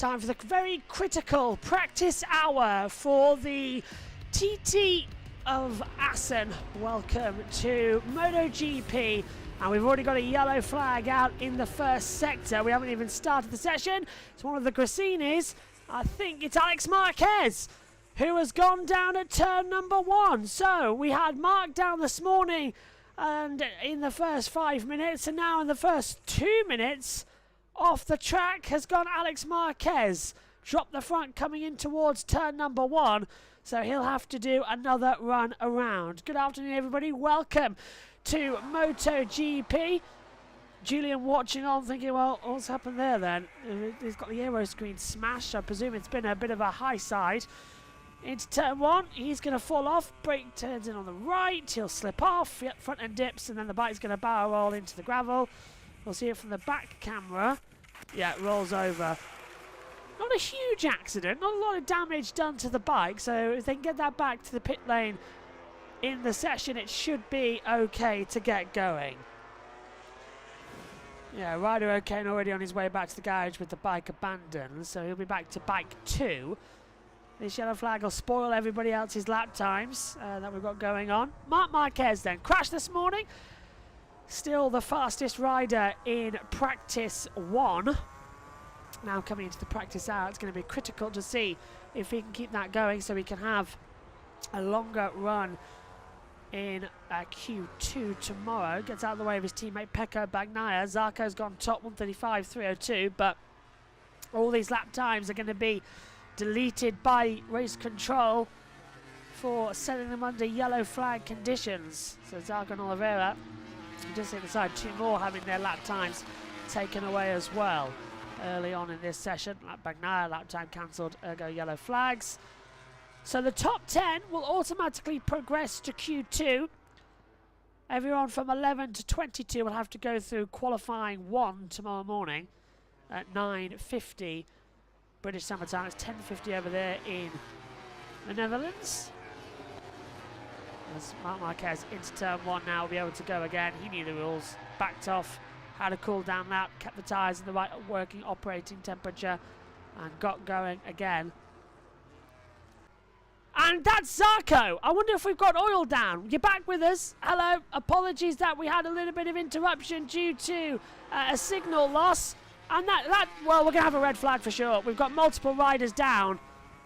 Time for the very critical practice hour for the TT of Assen. Welcome to MotoGP. And we've already got a yellow flag out in the first sector. We haven't even started the session. It's one of the Grassinis. I think it's Alex Marquez who has gone down at turn number 1. So we had Mark down this morning and in the first 5 minutes, and now in the first 2 minutes off the track has gone Alex Marquez. Dropped the front coming in towards turn number 1. So he'll have to do another run around. Good afternoon, everybody. Welcome to MotoGP. Julian watching on thinking, well, what's happened there then? He's got the aero screen smashed. I presume it's been a bit of a high side. Into turn 1, he's going to fall off. Brake turns in on the right. He'll slip off. Yep, front end dips, and then the bike's going to barrel roll into the gravel. We'll see it from the back camera. Yeah, it rolls over. Not a huge accident, not a lot of damage done to the bike, so if they can get that back to the pit lane in the session, it should be okay to get going. Yeah, rider okay and already on his way back to the garage with the bike abandoned, so he'll be back to bike 2. This yellow flag will spoil everybody else's lap times that we've got going on. Marc Marquez then crashed this morning. Still the fastest rider in practice 1. Now coming into the practice hour, it's going to be critical to see if he can keep that going so he can have a longer run in Q2 tomorrow. Gets out of the way of his teammate Pecco Bagnaia. Zarco's gone top 135.302, but all these lap times are going to be deleted by race control for setting them under yellow flag conditions. So Zarco and Oliveira, just hit the side, 2 more having their lap times taken away as well. Early on in this session, Bagnaia lap time cancelled, ergo yellow flags. So the top 10 will automatically progress to Q2. Everyone from 11 to 22 will have to go through qualifying 1 tomorrow morning at 9:50 British Summer Time. It's 10:50 over there in the Netherlands. As Marc Marquez into turn 1 now will be able to go again. He knew the rules, backed off, had a cool down lap, kept the tyres in the right working operating temperature and got going again. And that's Zarco. I wonder if we've got oil down. You're back with us. Hello. Apologies that we had a little bit of interruption due to a signal loss. And well, we're going to have a red flag for sure. We've got multiple riders down.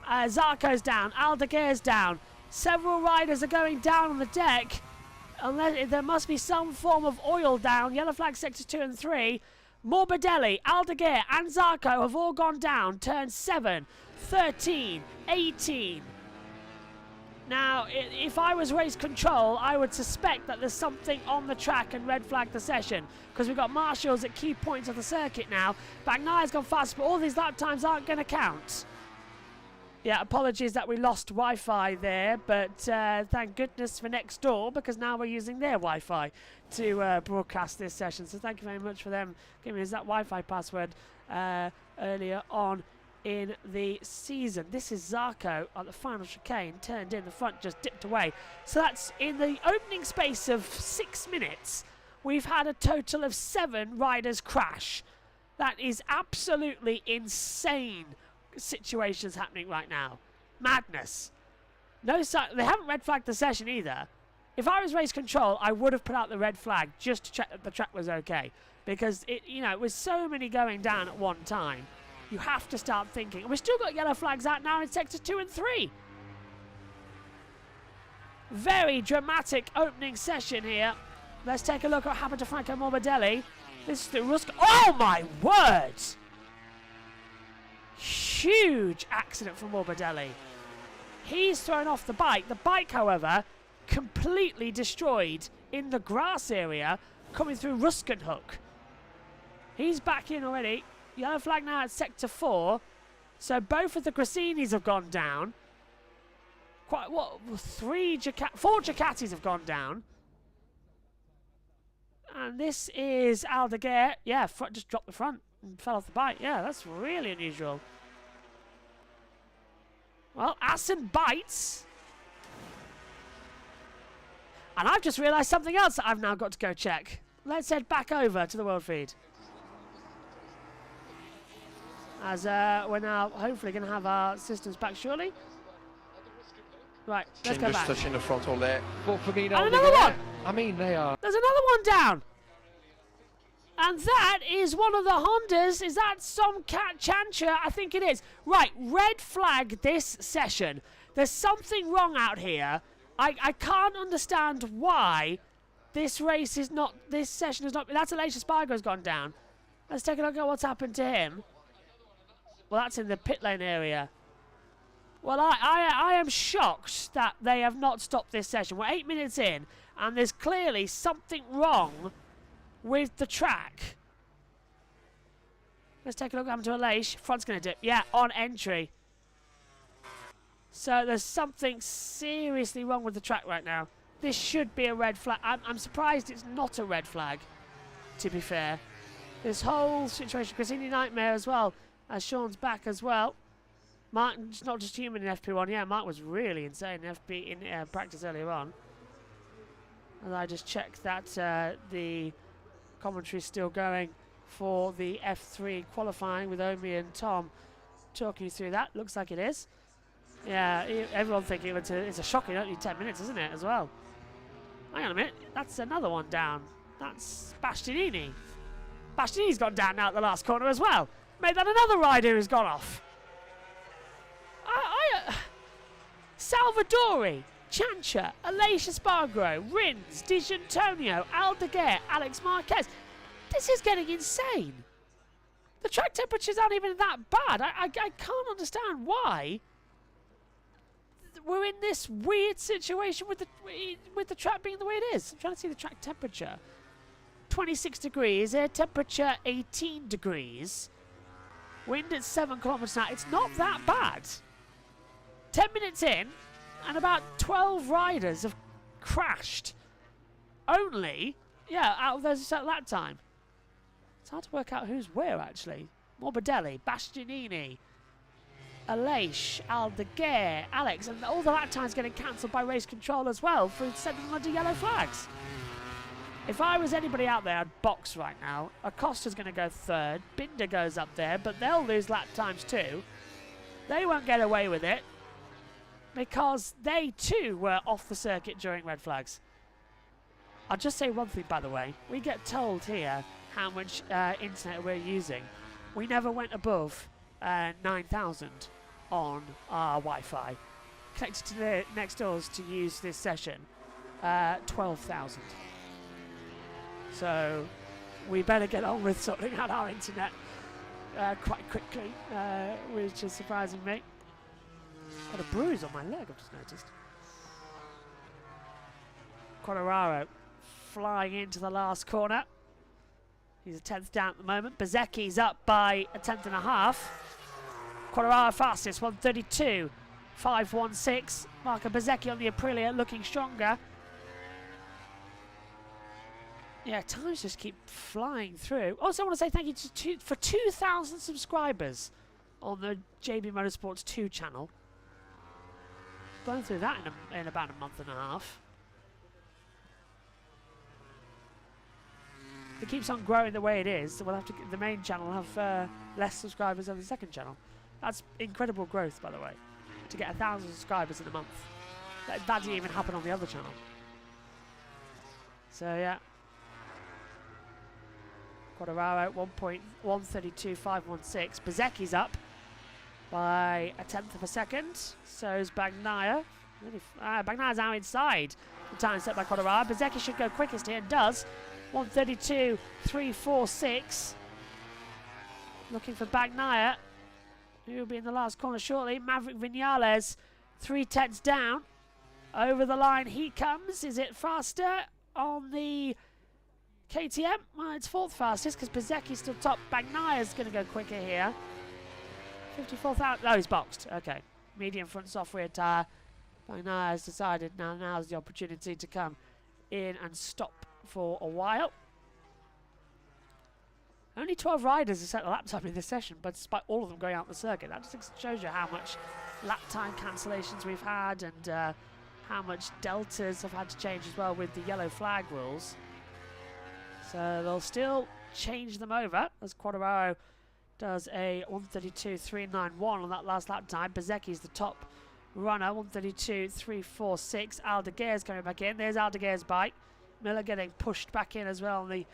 Zarco's down. Aldeguer's down. Several riders are going down on the deck. Unless there must be some form of oil down. Yellow flag sectors 2 and 3. Morbidelli, Aldeguer and Zarco have all gone down. Turn 7, 13, 18. Now, if I was race control, I would suspect that there's something on the track and red flag the session. Because we've got marshals at key points of the circuit now. Bagnaia's gone fast, but all these lap times aren't going to count. Yeah, apologies that we lost Wi-Fi there, but thank goodness for next door, because now we're using their Wi-Fi to broadcast this session. So thank you very much for them giving us that Wi-Fi password earlier on in the season. This is Zarco at the final chicane, turned in, the front just dipped away. So that's in the opening space of 6 minutes. We've had a total of 7 riders crash. That is absolutely insane situations happening right now. Madness. No, they haven't red flagged the session either. If I was race control, I would have put out the red flag just to check that the track was okay, because it was so many going down at one time. You have to start thinking. And we've still got yellow flags out now in sectors 2 and 3. Very dramatic opening session here. Let's take a look at what happened to Franco Morbidelli. This is the Rusk. Oh my word! Huge accident for Morbidelli. He's thrown off the bike. The bike, however, completely destroyed in the grass area coming through Ruskenhoek. He's back in already. Yellow flag now at sector 4. So both of the Grassinis have gone down. Quite what? 4 Ducatis have gone down. And this is Aldeguer. Yeah, just dropped the front and fell off the bike. Yeah, that's really unusual. Well, Assen bites. And I've just realised something else that I've now got to go check. Let's head back over to the world feed. as we're now hopefully going to have our systems back shortly. Right, let's go back. Touching the throttle there. And another one! I mean, they are... There's another one down! And that is one of the Hondas. Is that some Cat Chancher? I think it is. Right, red flag this session. There's something wrong out here. I can't understand why this race is not... This session is not... That's Alicia Spargo's gone down. Let's take a look at what's happened to him. Well, that's in the pit lane area. Well, I am shocked that they have not stopped this session. We're 8 minutes in, and there's clearly something wrong with the track. Let's take a look what happened to Alicia. Front's going to dip. Yeah, on entry. So there's something seriously wrong with the track right now. This should be a red flag. I'm surprised it's not a red flag, to be fair. This whole situation, Cassini Nightmare as well, as Sean's back as well. Martin's not just human in FP1. Yeah, Mark was really insane in practice earlier on. And I just checked that the commentary is still going for the F3 qualifying with Omi and Tom talking you through that. Looks like it is. Yeah, everyone thinking it's a shocking only 10 minutes, isn't it, as well? Hang on a minute. That's another one down. That's Bastianini. Bastianini's gone down now at the last corner as well. Made that another rider who's gone off. Salvadori, Chancher, Alicia Spargo, Rins, Di Gianantonio, Aldeguer, Alex Marquez. This is getting insane. The track temperatures aren't even that bad. I can't understand why we're in this weird situation with the track being the way it is. I'm trying to see the track temperature. 26 degrees, air temperature 18 degrees. Wind at 7 kilometers an hour. It's not that bad. 10 minutes in, and about 12 riders have crashed. Only, yeah, out of those at that time. It's hard to work out who's where, actually. Morbidelli, Bastianini, Aleix, Aldeguer, Alex, and all the lap times getting cancelled by race control as well for sending them under yellow flags. If I was anybody out there, I'd box right now. Acosta's going to go third. Binder goes up there, but they'll lose lap times too. They won't get away with it because they too were off the circuit during red flags. I'll just say one thing, by the way. We get told here how much internet we're using. We never went above 9,000 on our Wi-Fi. Connected to the next doors to use this session, 12,000. So we better get on with sorting out our internet quite quickly, which is surprising me. Got a bruise on my leg, I've just noticed. Quartararo flying into the last corner. He's a 10th down at the moment. Bezecchi's up by a 10th and a half. Quartararo fastest, 1:32.516. Marco Bezecchi on the Aprilia looking stronger. Yeah, times just keep flying through. Also, I want to say thank you for 2,000 subscribers on the JB Motorsports 2 channel. Blown through that in about a month and a half. If it keeps on growing the way it is, we'll have to. The main channel will have less subscribers than the second channel. That's incredible growth, by the way. To get 1,000 subscribers in a month. That didn't even happen on the other channel. So yeah. Quartararo 1:32.516. Bezecchi's up by a 10th of a second. So is Bagnaia. Bagnaia's now inside the time set by Quartararo. Bezecchi should go quickest here and does. 1:32.346. Looking for Bagnaia, who will be in the last corner shortly. Maverick Vinales, 3/10 down. Over the line he comes. Is it faster on the KTM? Well, it's 4th fastest because Bezecchi's still top. Bagnaia's going to go quicker here. 54,000. Oh, he's boxed. Okay. Medium front soft rear tyre. Bagnaia has decided now's the opportunity to come in and stop for a while. Only 12 riders have set the lap time in this session, but despite all of them going out the circuit, that just shows you how much lap time cancellations we've had and how much deltas have had to change as well with the yellow flag rules. So they'll still change them over as Quartararo does a 1:32.391 on that last lap time. Bezzecchi's the top runner, 1:32.346. Aldeguer's coming back in. There's Aldeguer's bike. Miller getting pushed back in as well on the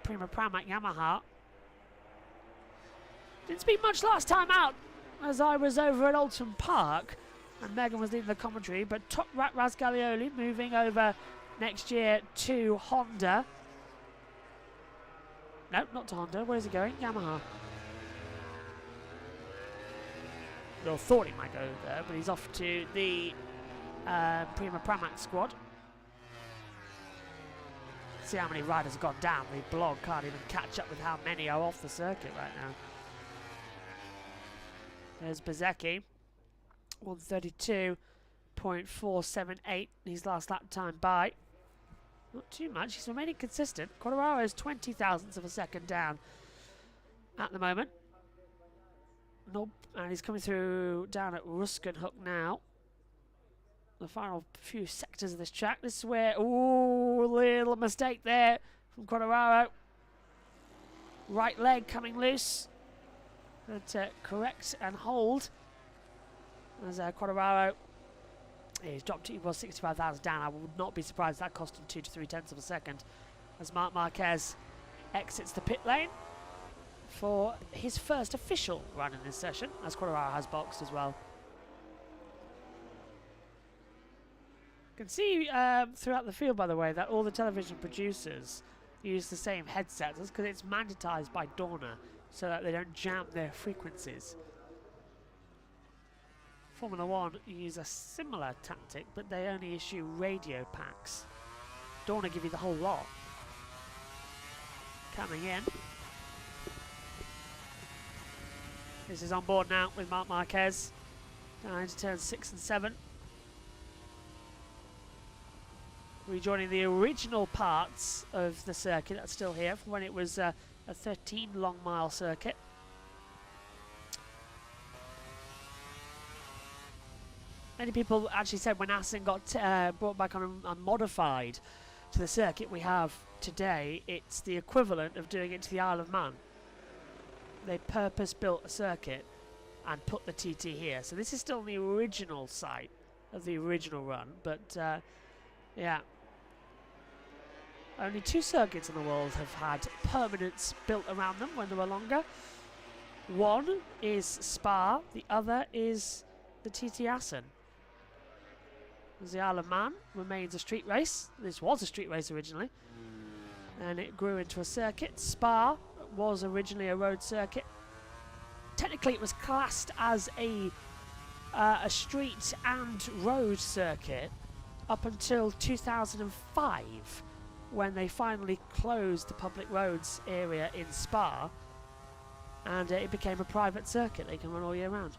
Prima Pramac Yamaha. Didn't speak much last time out as I was over at Oulton Park and Megan was leading the commentary, but Top Rat Razgalioli moving over next year to Honda. No, not to Honda. Where is he going? Yamaha. Well, thought he might go there, but he's off to the Prima Pramac squad. See how many riders have gone down. The blog can't even catch up with how many are off the circuit right now. There's Bezzecchi, 1:32.478 his last lap time by. Not too much, he's remaining consistent. Quartararo is 20 thousandths of a second down at the moment. Nope, and he's coming through down at Ruskin Hook now. The final few sectors of this track. This is where, ooh, little mistake there from Quartararo. Right leg coming loose. Had to correct and hold as Quartararo he's dropped to equal 65,000 down. I would not be surprised if that cost him 2 to 3 tenths of a second as Marc Marquez exits the pit lane for his first official run in this session, as Quartararo has boxed as well. You can see throughout the field, by the way, that all the television producers use the same headsets. That's because it's magnetized by Dorna, so that they don't jam their frequencies. Formula One use a similar tactic, but they only issue radio packs. Dorna give you the whole lot. Coming in. This is on board now with Marc Marquez. Down into turns 6 and 7. Rejoining the original parts of the circuit that's still here from when it was a 13 long mile circuit. Many people actually said when Assen got brought back on and modified to the circuit we have today, it's the equivalent of doing it to the Isle of Man. They purpose built a circuit and put the TT here. So this is still the original site of the original run, but yeah. Only 2 circuits in the world have had permanents built around them when they were longer. One is Spa, the other is the TT Assen. The Isle of Man remains a street race. This was a street race originally, and it grew into a circuit. Spa was originally a road circuit. Technically it was classed as a street and road circuit up until 2005, when they finally closed the public roads area in Spa, and it became a private circuit they can run all year round.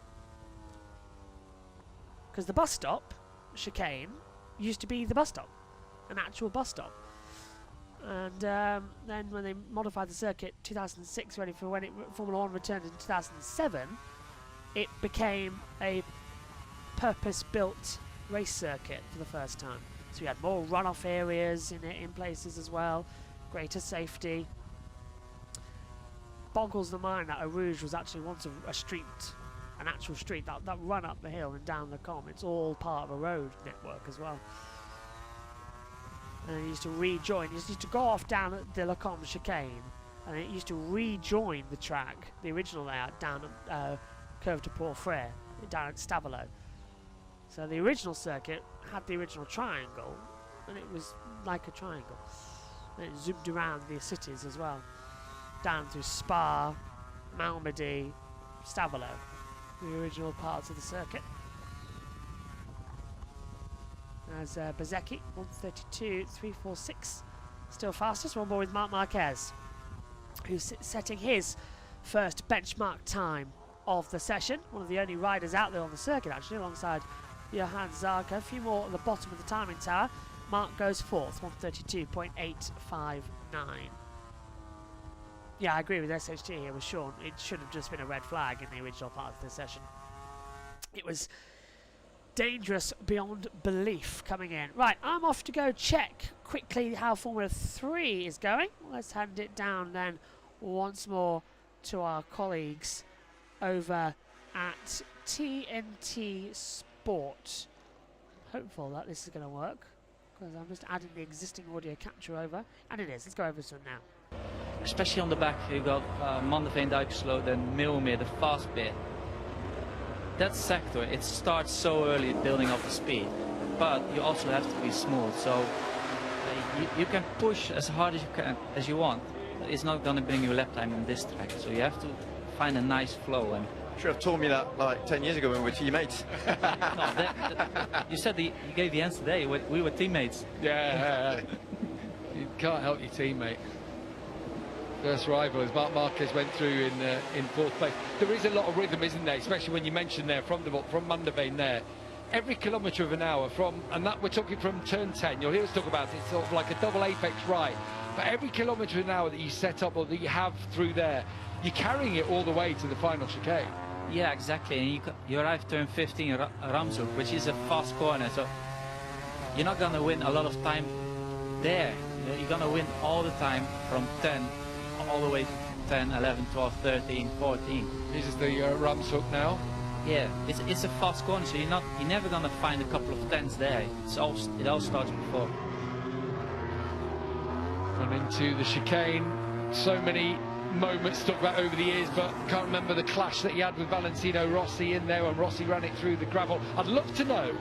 Because the bus stop, chicane, used to be the bus stop, an actual bus stop. And then when they modified the circuit 2006, ready for when Formula 1 returned in 2007, it became a purpose-built race circuit for the first time. So we had more runoff areas in it in places as well, greater safety. Boggles the mind that Eau Rouge was actually once a street, an actual street that run up the hill and down the com. It's all part of a road network as well. And it used to rejoin. It used to go off down at the La Com chicane, and it used to rejoin the track, the original layout, down at Curve de Port Frere, down at Stavelot. So the original circuit had the original triangle, and it was like a triangle. And it zoomed around the cities as well, down through Spa, Malmedy, Stavelot, the original parts of the circuit. As Bezzecchi, 1:32.346, still fastest. One more with Marc Marquez, who's setting his first benchmark time of the session. One of the only riders out there on the circuit, actually, alongside Johan Zarco. A few more at the bottom of the timing tower. Mark goes 4th, 1:32.859. Yeah, I agree with SHT here with Sean. It should have just been a red flag in the original part of the session. It was dangerous beyond belief coming in. Right, I'm off to go check quickly how Formula 3 is going. Let's hand it down then once more to our colleagues over at TNT Sport. Hopeful that this is going to work, because I'm just adding the existing audio capture over, and it is. Let's go over this one now. Especially on the back, you got Mandeveen, Duikersloot, then Milmere, the fast bit. That sector, it starts so early building up the speed, but you also have to be smooth. So you can push as hard as you want. It's not going to bring you lap time on this track, so you have to find a nice flow. And should have told me that like 10 years ago when we were teammates. No, you said you gave the answer today. We were teammates. Yeah, you can't help your teammate. First rival, as Marc Marquez went through in fourth place. There is a lot of rhythm, isn't there? Especially when you mentioned there from Mandeveen there. Every kilometre of an hour and that we're talking from turn 10. You'll hear us talk about it. It's sort of like a double apex right. But every kilometre an hour that you set up or that you have through there, you're carrying it all the way to the final chicane. Yeah, exactly. And you arrive turn 15, Ramshoek, which is a fast corner. So you're not going to win a lot of time there. You're going to win all the time from 10 all the way to 10, 11, 12, 13, 14. This is the Ramshoek now. Yeah, it's a fast corner, so you're never going to find a couple of tens there. It all starts before. And into the chicane. So many moments to talk about over the years, but can't remember the clash that he had with Valentino Rossi in there when Rossi ran it through the gravel. I'd love to know.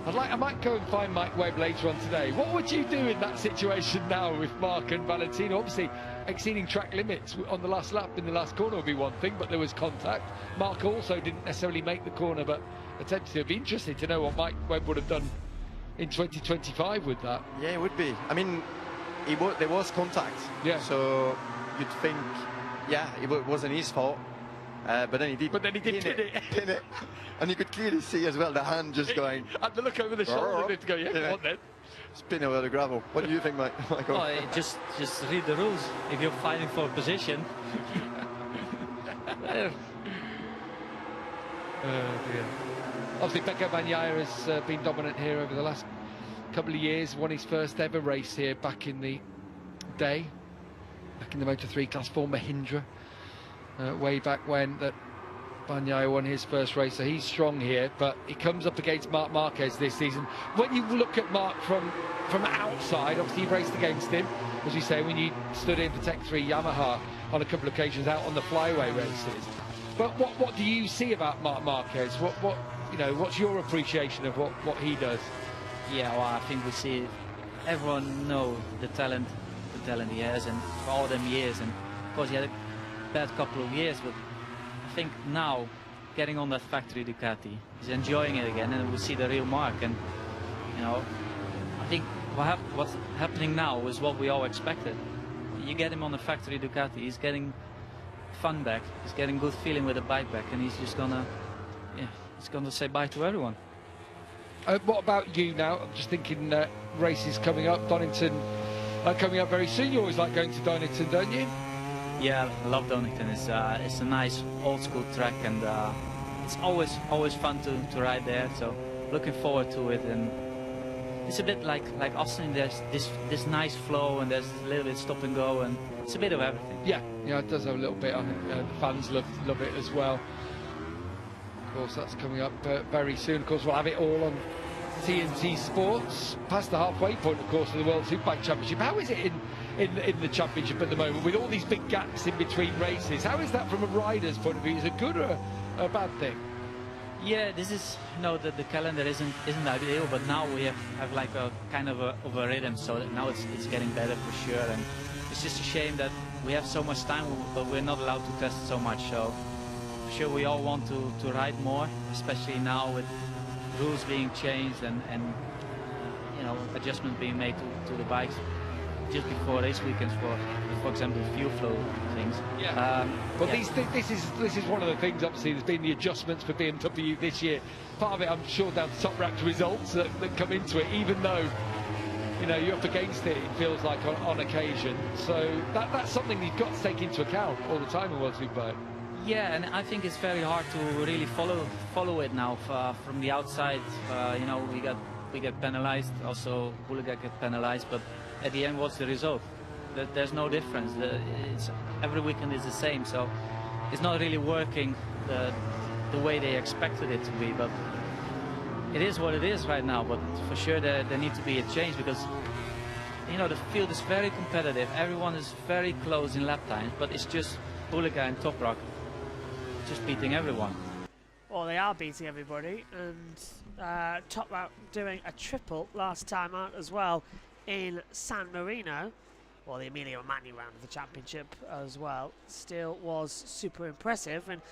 I might go and find Mike Webb later on today. What would you do in that situation now with Marc and Valentino? Obviously, exceeding track limits on the last lap in the last corner would be one thing, but there was contact. Marc also didn't necessarily make the corner, but attempted to. It'd be interesting to know what Mike Webb would have done in 2025 with that. Yeah, it would be. I mean, there was contact. Yeah. So you'd think, yeah, it wasn't his fault. But then he did. But then he did pin it. And you could clearly see as well the hand just going. Had to look over the shoulder to go, yeah, come on then. Spin over the gravel. What do you think, Michael? Oh, just read the rules. If you're fighting for a position. Dear. Obviously, Pecco Bagnaia has been dominant here over the last couple of years. Won his first ever race here back in the day, back in the Moto3 Class 4 Mahindra. Way back when that Bagnaia won his first race, so he's strong here, but he comes up against Marc Marquez this season. When you look at Marc from outside, obviously you've raced against him, as you say, when you stood in for Tech 3 Yamaha on a couple of occasions out on the flyway races. But what do you see about Marc Marquez? What's your appreciation of what he does? Yeah, well, I think we see everyone know the talent he has, and for all them years, and of course he had a bad couple of years, but I think now getting on that factory Ducati, he's enjoying it again, and we see the real Marc. And I think what's happening now is what we all expected. You get him on the factory Ducati, he's getting fun back, he's getting good feeling with the bike back, and he's just gonna say bye to everyone. What about you now? I'm just thinking races coming up, Donington coming up very soon. You always like going to Donington, don't you? Yeah, I love Donington. It's a nice old school track, and it's always fun to ride there. So looking forward to it. And it's a bit like Austin. There's this nice flow, and there's a little bit stop and go, and it's a bit of everything. Yeah, it does have a little bit. I think the fans love it as well. Of course, that's coming up very soon. Of course, we'll have it all on TNT Sports. Past the halfway point, of course, of the World Superbike Championship. How is it in the championship at the moment, with all these big gaps in between races? How is that from a rider's point of view? Is it good or a bad thing? Yeah, this is the calendar isn't ideal, but now we have like a kind of a rhythm, so that now it's getting better for sure. And it's just a shame that we have so much time, but we're not allowed to test so much. So for sure we all want to ride more, especially now with rules being changed and adjustments being made to the bikes just before race weekends, for example, fuel flow things. Yeah. This is one of the things. Obviously, there's been the adjustments for BMW this year. Part of it, I'm sure, down to top ranked results that come into it. Even though you're up against it, it feels like on occasion. So that's something you've got to take into account all the time in World Superbike. Yeah, and I think it's very hard to really follow it now from the outside. We get penalized. Also, Hulaga get penalized, but at the end, what's the result? There's no difference. Every weekend is the same. So it's not really working the way they expected it to be. But it is what it is right now. But for sure there needs to be a change, because you know the field is very competitive. Everyone is very close in lap times, but it's just Hooligan and Toprak just beating everyone. Well, they are beating everybody, and Toprak doing a triple last time out as well in San Marino. Well, the Emilio Romagna round of the championship as well still was super impressive. And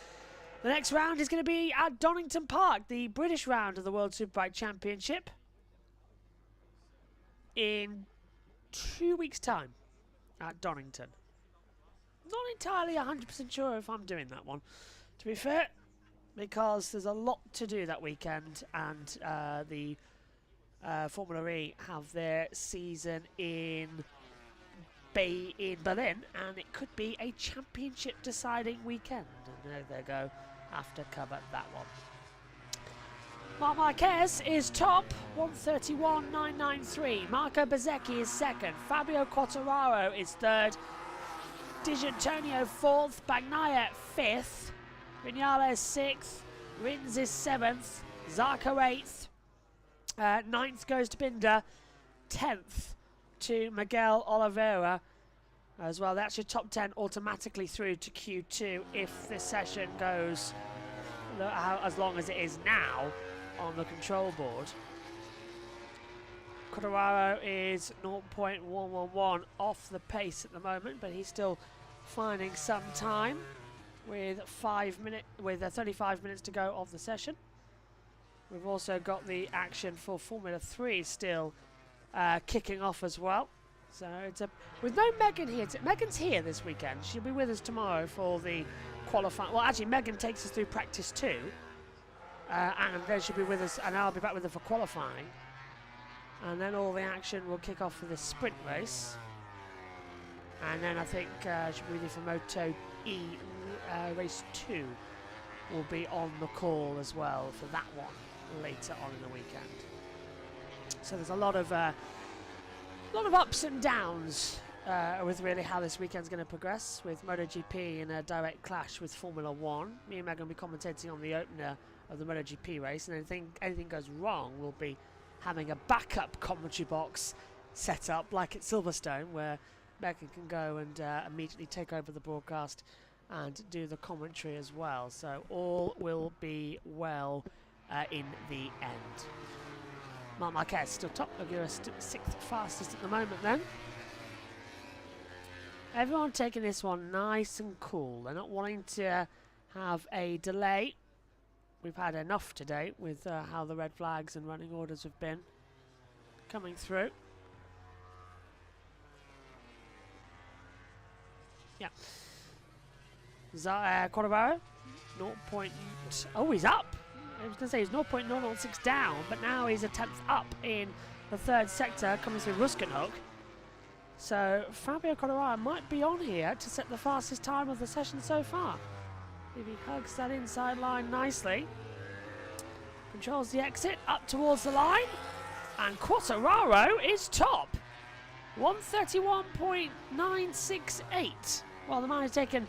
the next round is going to be at Donington Park, the British round of the World Superbike Championship, in 2 weeks' time at Donington. Not entirely 100% sure if I'm doing that one, to be fair, because there's a lot to do that weekend, and the Formula E have their season in Berlin, and it could be a championship deciding weekend, and there they go, have to cover that one. Marc Marquez is top, 131.993. Marco Bezzecchi is second. Fabio Quartararo is third. Di Giannantonio fourth. Bagnaia fifth. Viñales sixth. Rins is seventh. Zarco eighth. Ninth goes to Binder. 10th to Miguel Oliveira as well. That's your top 10 automatically through to Q2 if this session goes as long as it is now on the control board. Quartararo is 0.111 off the pace at the moment, but he's still finding some time with 35 minutes to go of the session. We've also got the action for Formula 3 still kicking off as well. So it's with no Megan here. Megan's here this weekend. She'll be with us tomorrow for the qualifying. Well, actually, Megan takes us through practice 2. And then she'll be with us, and I'll be back with her for qualifying. And then all the action will kick off for the sprint race. And then I think she'll be with you for Moto E race 2. Will be on the call as well for that one later on in the weekend. So there's a lot of ups and downs with really how this weekend's going to progress, with MotoGP in a direct clash with Formula 1. Me and Megan will be commentating on the opener of the MotoGP race, and if anything goes wrong, we'll be having a backup commentary box set up like at Silverstone, where Megan can go and immediately take over the broadcast and do the commentary as well. So all will be well in the end. Marc Marquez still top, Aguirre 6th fastest at the moment then. Everyone taking this one nice and cool. They're not wanting to have a delay. We've had enough today with how the red flags and running orders have been coming through. Yeah. Quartararo, 0. Oh, he's up. I was going to say he's 0.006 down, but now he's a 10th up in the third sector, coming through Ruskenhoek. So Fabio Quartararo might be on here to set the fastest time of the session so far. If he hugs that inside line nicely, controls the exit up towards the line, and Quartararo is top, 131.968. Well, the man has taken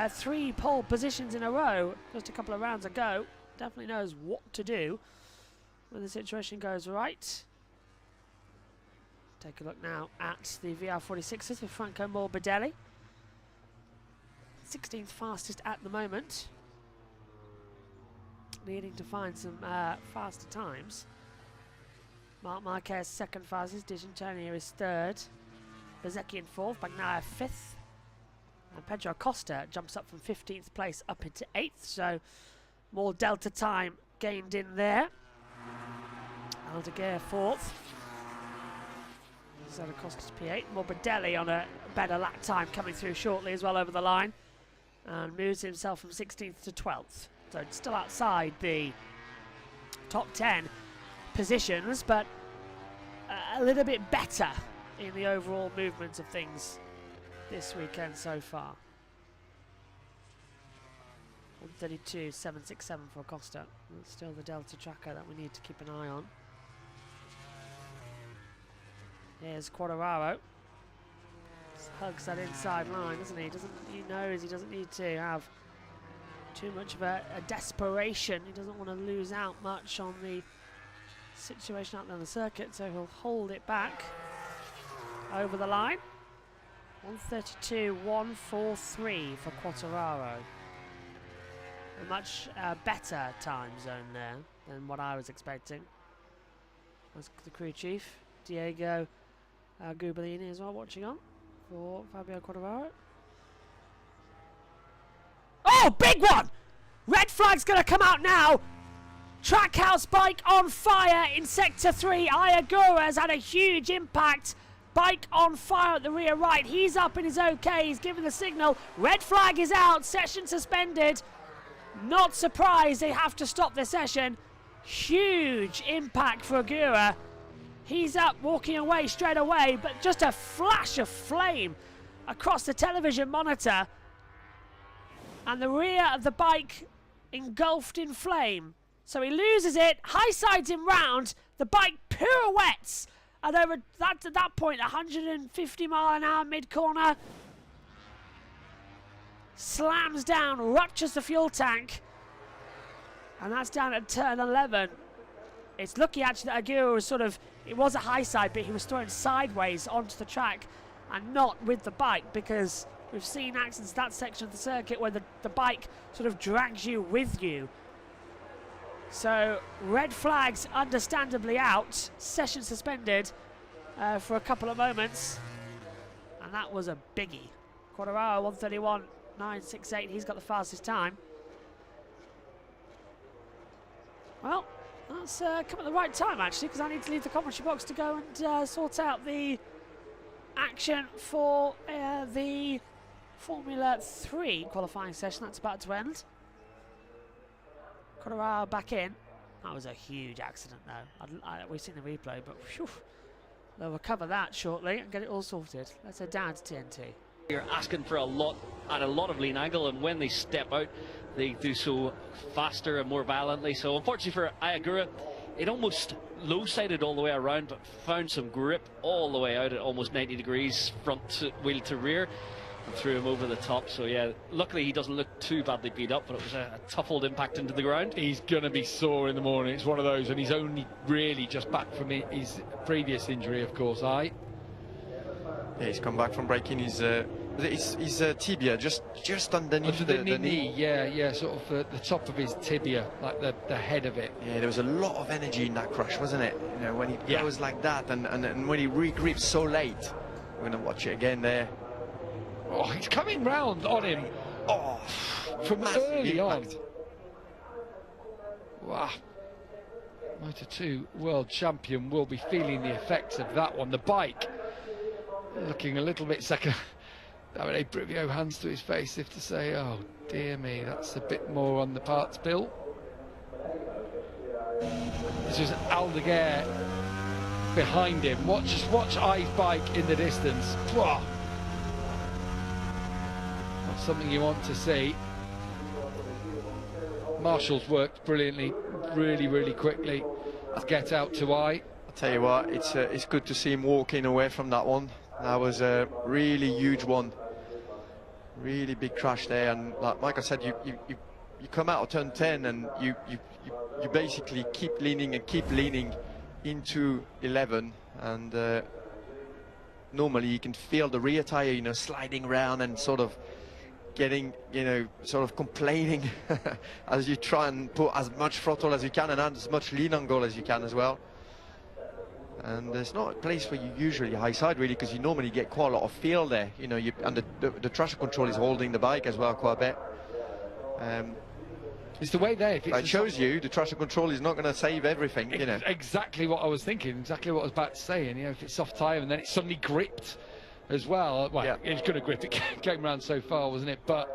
3 pole positions in a row just a couple of rounds ago. Definitely knows what to do when the situation goes right. Take a look now at the VR46s with Franco Morbidelli. 16th fastest at the moment. Needing to find some faster times. Marc Marquez 2nd fastest. Di Giannantonio is 3rd. Bezzecchi in 4th. Bagnaia 5th. And Pedro Acosta jumps up from 15th place up into 8th. So more delta time gained in there. Aldeguer 4th. So Acosta's P8. Morbidelli on a better lap time coming through shortly as well over the line. And moves himself from 16th to 12th. So it's still outside the top 10 positions, but a little bit better in the overall movement of things this weekend so far. 132.767 for Acosta. That's still the Delta tracker that we need to keep an eye on. Here's Quartararo. Just hugs that inside line, doesn't he? He knows he doesn't need to have too much of a desperation. He doesn't want to lose out much on the situation out there on the circuit, so he'll hold it back over the line. 1:32.143 for Quartararo. A much better time zone there than what I was expecting. That's the crew chief, Diego Gubalini, as well, watching on for Fabio Quartararo. Oh, big one! Red flag's going to come out now. Trackhouse bike on fire in Sector 3. Ayagura has had a huge impact. Bike on fire at the rear right. He's up and he's okay. He's given the signal. Red flag is out. Session suspended. Not surprised they have to stop the session. Huge impact for Agura. He's up, walking away straight away, but just a flash of flame across the television monitor. And the rear of the bike engulfed in flame. So he loses it, high sides him round. The bike pirouettes at over that, at that point, 150 mile an hour mid-corner. Slams down, ruptures the fuel tank. And that's down at turn 11. It's lucky actually that Agura was it was a high side, but he was thrown sideways onto the track and not with the bike, because we've seen accidents that section of the circuit where the bike sort of drags you with you. So red flags understandably out, session suspended for a couple of moments, and that was a biggie. Quartararo 1:31.968, he's got the fastest time. Well, that's come at the right time actually, because I need to leave the commentary box to go and sort out the action for the Formula 3 qualifying session. That's about to end. Quartararo back in. That was a huge accident though. We've seen the replay, but whew, they'll recover that shortly and get it all sorted. Let's head down to TNT. You're asking for a lot at a lot of lean angle, and when they step out they do so faster and more violently. So unfortunately for Ayagura, it almost low-sided all the way around, but found some grip all the way out at almost 90 degrees front wheel to rear and threw him over the top. So yeah, luckily he doesn't look too badly beat up, but it was a tough old impact into the ground. He's going to be sore in the morning. It's one of those, and he's only really just back from his previous injury, of course. Yeah, he's come back from breaking his tibia, just underneath the knee. Yeah, sort of the top of his tibia, like the head of it. Yeah, there was a lot of energy in that crash, wasn't it? You know, when he goes like that, and when he regrips so late. We're going to watch it again there. Oh, he's coming round on him. Oh, from early impact. On. Wow. Moto2 world champion will be feeling the effects of that one. The bike looking a little bit second. Davide Brivio, hands to his face, if to say, oh dear me, that's a bit more on the parts bill. This is Aldeguer behind him. Watch I's bike in the distance. Whoa. Not something you want to see. Marshall's worked brilliantly, really quickly to get out to I. I'll tell you what, it's good to see him walking away from that one. That was a really huge one. Really big crash there, and like I said, you come out of turn 10 and you basically keep leaning into 11, and normally you can feel the rear tire, you know, sliding around and sort of getting, you know, sort of complaining as you try and put as much throttle as you can and as much lean angle as you can as well. And there's not a place where you usually high side really, because you normally get quite a lot of feel there, you know, and the traction control is holding the bike as well quite a bit. It's the way there. It shows you the traction control is not going to save everything, you know. Exactly what I was thinking, exactly what I was about to say. And you know, if it's soft tyre and then it's suddenly gripped as well, well, yeah. It's going to grip. It came around so far, wasn't it? But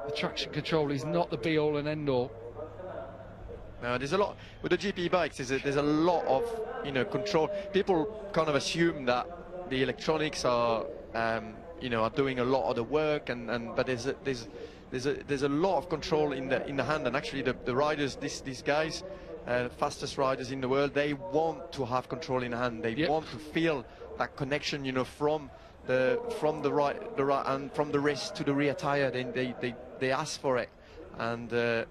the traction control is not the be-all and end-all. No, there's a lot with the GP bikes. There's a lot of, you know, control. People kind of assume that the electronics are, you know, are doing a lot of the work, but there's a lot of control in the hand. And actually, the riders, these guys, fastest riders in the world, they want to have control in the hand. They want to feel that connection, you know, from from the right and from the wrist to the rear tire. They ask for it, and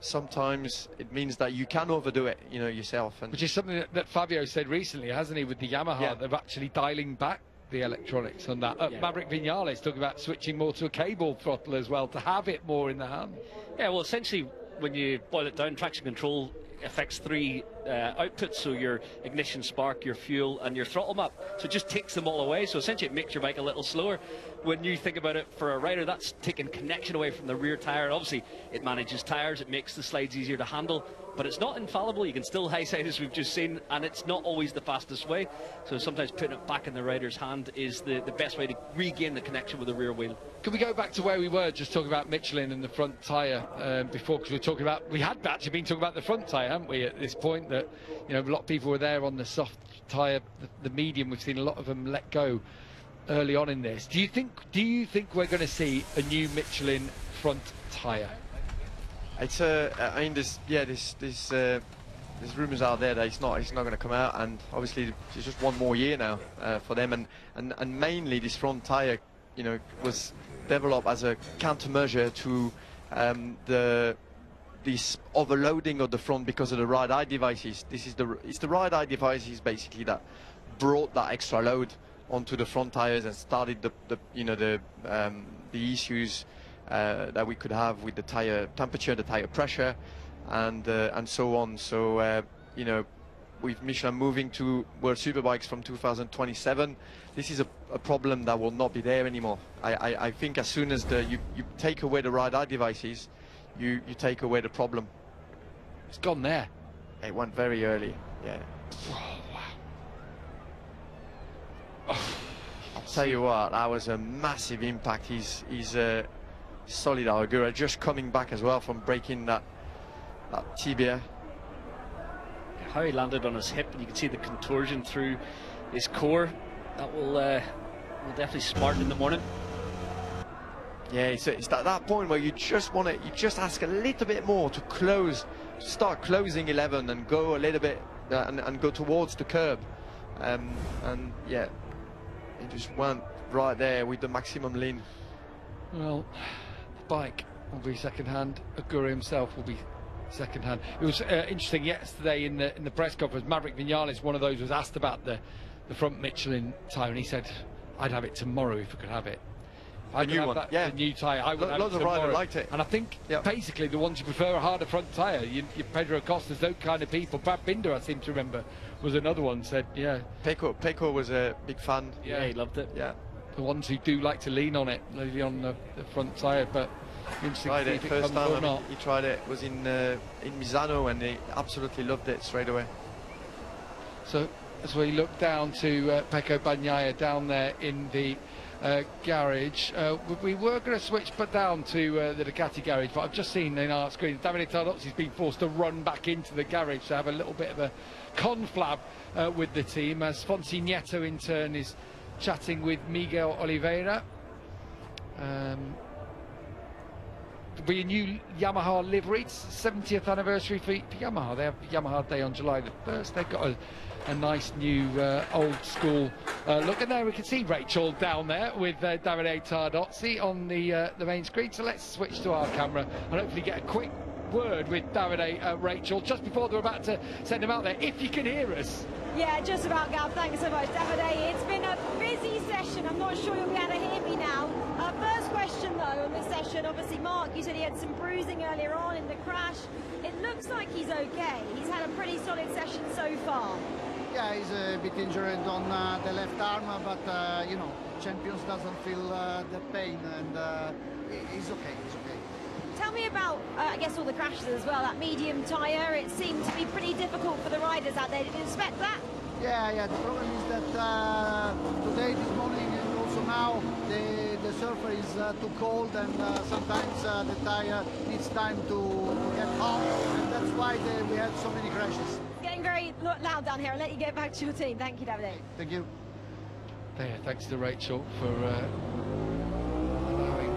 sometimes it means that you can overdo it, you know, yourself. And which is something that Fabio said recently, hasn't he, with the Yamaha? Yeah. They're actually dialing back the electronics on that. Yeah. Maverick Vinales talking about switching more to a cable throttle as well, to have it more in the hand. Yeah, well, essentially, when you boil it down, traction control affects 3 outputs, so your ignition spark, your fuel, and your throttle map. So it just takes them all away. So essentially, it makes your bike a little slower. When you think about it for a rider, that's taking connection away from the rear tire. Obviously, it manages tires, it makes the slides easier to handle, but it's not infallible. You can still high side, as we've just seen, and it's not always the fastest way. So sometimes putting it back in the rider's hand is the best way to regain the connection with the rear wheel. Can we go back to where we were, just talking about Michelin and the front tyre before, because we had actually been talking about the front tyre, haven't we, at this point, that, you know, a lot of people were there on the soft tyre, the medium. We've seen a lot of them let go early on in this. Do you think we're going to see a new Michelin front tyre? it's I mean, there's rumours out there that it's not going to come out, and obviously it's just one more year now for them, and mainly this front tyre, you know, was developed as a countermeasure to this overloading of the front because of the ride-eye devices. It's the ride-eye devices basically that brought that extra load onto the front tires and started the issues that we could have with the tire temperature, the tire pressure, and so on. So you know, with Michelin moving to World Superbikes from 2027, this is a problem that will not be there anymore. I think as soon as you take away the ride-eye devices, you take away the problem. It's gone there. It went very early, yeah. Oh, wow. Oh. I'll tell you what, that was a massive impact. He's solid, Agura, just coming back as well from breaking that tibia. How he landed on his hip, and you can see the contortion through his core. That will definitely smart in the morning. Yeah, it's that point where you just ask a little bit more to start closing 11 and go a little bit and go towards the curb, and yeah, it just went right there with the maximum lean. Well, the bike will be second hand. Agura himself will be second hand. It was interesting yesterday in the press conference. Maverick Vinales, one of those, was asked about the front Michelin tyre, and he said, "I'd have it tomorrow if I could have it." A new one, yeah. The new tyre. I would have Lots it of tomorrow. riders liked it. And I think basically the ones you prefer a harder front tyre. Your Pedro Costas, those kind of people. Brad Binder, I seem to remember, was another one. Said, yeah. Pecco was a big fan. Yeah, he loved it. Yeah. The ones who do like to lean on it, lean on the front tyre, but interesting to see if it first comes or time not. he tried it was in Misano, and he absolutely loved it straight away. So as we look down to Pecco Bagnaia down there in the garage, we were going to switch down to the Ducati garage, but I've just seen in our screen Davide Tardozzi's been forced to run back into the garage to have a little bit of a conflab with the team, as Fonsi Nieto in turn is chatting with Miguel Oliveira. There'll be a new Yamaha livery. It's 70th anniversary for Yamaha. They have Yamaha Day on July the 1st. They've got a nice new old school look. And there we can see Rachel down there with Davide Tardozzi on the main screen. So let's switch to our camera and hopefully get a quick word with Davide, Rachel, just before they're about to send him out there, if you can hear us. Yeah, just about, Gav. Thanks so much, Davide. It's been a busy session. I'm not sure you'll be able to hear me now. First question, though, on this session. Obviously, Mark, you said he had some bruising earlier on in the crash. It looks like he's okay. He's had a pretty solid session so far. Yeah, he's a bit injured on the left arm, but, you know, Champions doesn't feel the pain, and he's okay, he's okay. Tell me about, I guess, all the crashes as well. That medium tyre, it seemed to be pretty difficult for the riders out there. Did you expect that? Yeah, the problem is that today, this morning, and also now, the surface is too cold, and sometimes the tyre needs time to get hot, and that's why we had so many crashes. It's getting very loud down here. I'll let you get back to your team. Thank you, Davide. Thank you. There, thanks to Rachel for allowing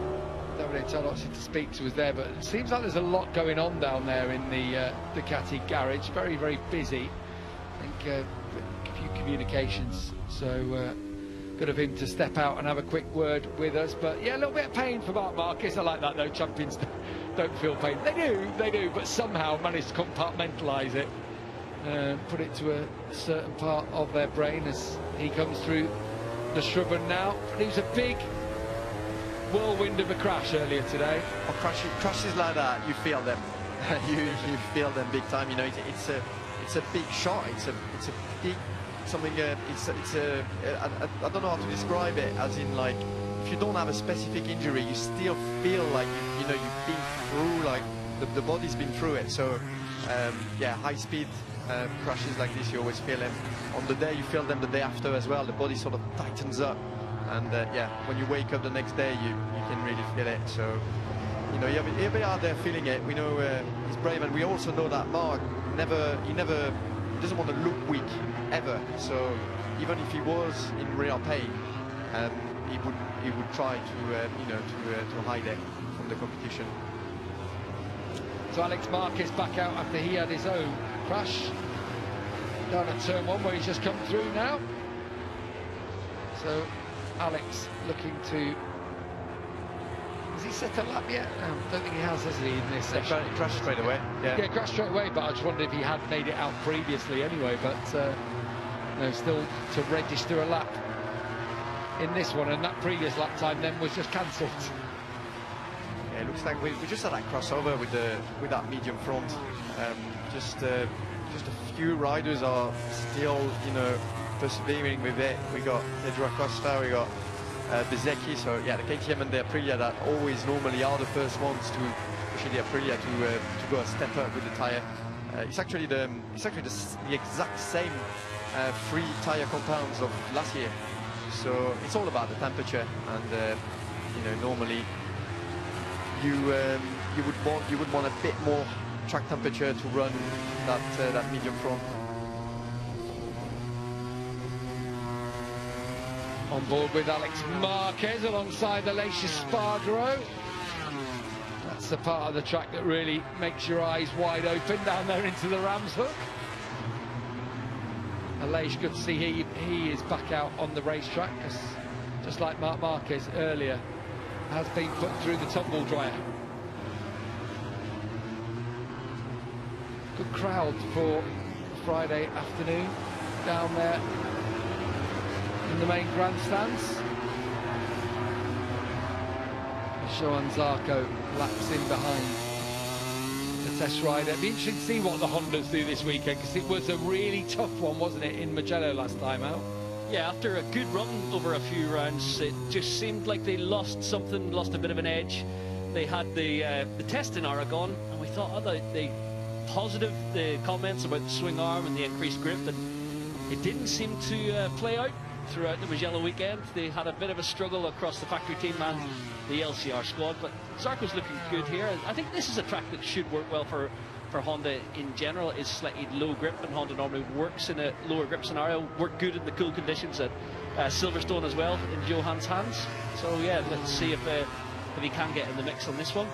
Davide Tardozzi to speak to us there. But it seems like there's a lot going on down there in the Ducati garage. Very, very busy. I think a few communications. So good of him to step out and have a quick word with us. But yeah, a little bit of pain for Marc Marquez. I like that though, champions don't feel pain. They do, but somehow manage to compartmentalise it, put it to a certain part of their brain as he comes through the shrubber now. It was a big whirlwind of a crash earlier today. Or crashes like that, you feel them. you feel them big time. You know, it's a big shot. It's a big something. I don't know how to describe it. As in, like, if you don't have a specific injury, you still feel like you know you've been through, like the body's been through it. So yeah, high speed crashes like this, you always feel them. On the day, you feel them the day after as well. The body sort of tightens up, and yeah, when you wake up the next day, you can really feel it. So you know, he'll be out there feeling it. We know he's brave, and we also know that Marc he doesn't want to look weak ever. So even if he was in real pain, he would try to to hide it from the competition. So Alex Marquez back out after he had his own crash down at turn 1, where he's just come through now. So Alex looking to... Has he set a lap yet? No, I don't think he has he, in this session? He crashed straight away. Yeah, crashed straight away, but I just wondered if he had made it out previously anyway. But no, still to register a lap in this one, and that previous lap time then was just cancelled. Yeah, it looks like we just had that crossover with that medium front. Just a few riders are still, you know, persevering with it. We got Pedro Acosta, we got Bsky. So yeah, the KTM and the Aprilia that always normally are the first ones to, especially the Aprilia, to go a step up with the tyre. It's actually the exact same 3 tyre compounds of last year. So it's all about the temperature, and you know, normally you would want a bit more track temperature to run that medium front. On board with Alex Marquez alongside Aleix Espargaro. That's the part of the track that really makes your eyes wide open down there into the Ram's Hook. Aleix, good to see he is back out on the racetrack, because just like Marc Marquez earlier, has been put through the tumble dryer. Good crowd for Friday afternoon down there in the main grandstands. Johan Zarco laps in behind the test rider. It'd be interesting to see what the Hondas do this weekend, because it was a really tough one, wasn't it, in Mugello last time out? Yeah, after a good run over a few rounds, it just seemed like they lost something, lost a bit of an edge. They had the test in Aragon, and we thought, the comments about the swing arm and the increased grip, and it didn't seem to play out throughout the Mugello weekend. They had a bit of a struggle across the factory team and the LCR squad, but Zarco's looking good here. I think this is a track that should work well for Honda in general. It's slightly low grip, and Honda normally works in a lower grip scenario, worked good in the cool conditions at Silverstone as well in Johan's hands. So yeah, let's see if he can get in the mix on this one.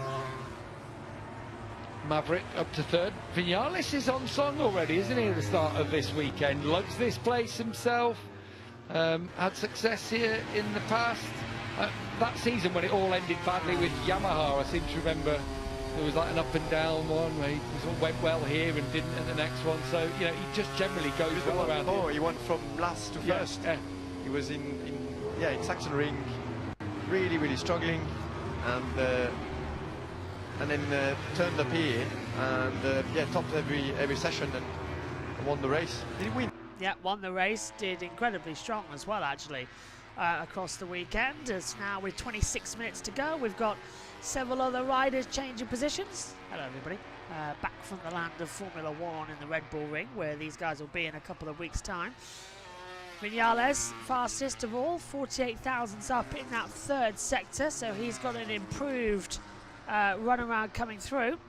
Maverick up to 3rd. Vinales is on song already, isn't he, at the start of this weekend? Loves this place himself. Had success here in the past. That season when it all ended badly with Yamaha, I seem to remember there was like an up and down one where he went well here and didn't at the next one. So, you know, he just generally goes well around here. He went from last to first. Yeah. He was in Saxon Ring, really struggling, and then turned up here and topped every session and won the race. Did he win? Yeah, won the race, did incredibly strong as well, actually, across the weekend. As now with 26 minutes to go, we've got several other riders changing positions. Hello, everybody. Back from the land of Formula 1 in the Red Bull Ring, where these guys will be in a couple of weeks' time. Vinales, fastest of all, 48 thousandths up in that 3rd sector, so he's got an improved run around coming through.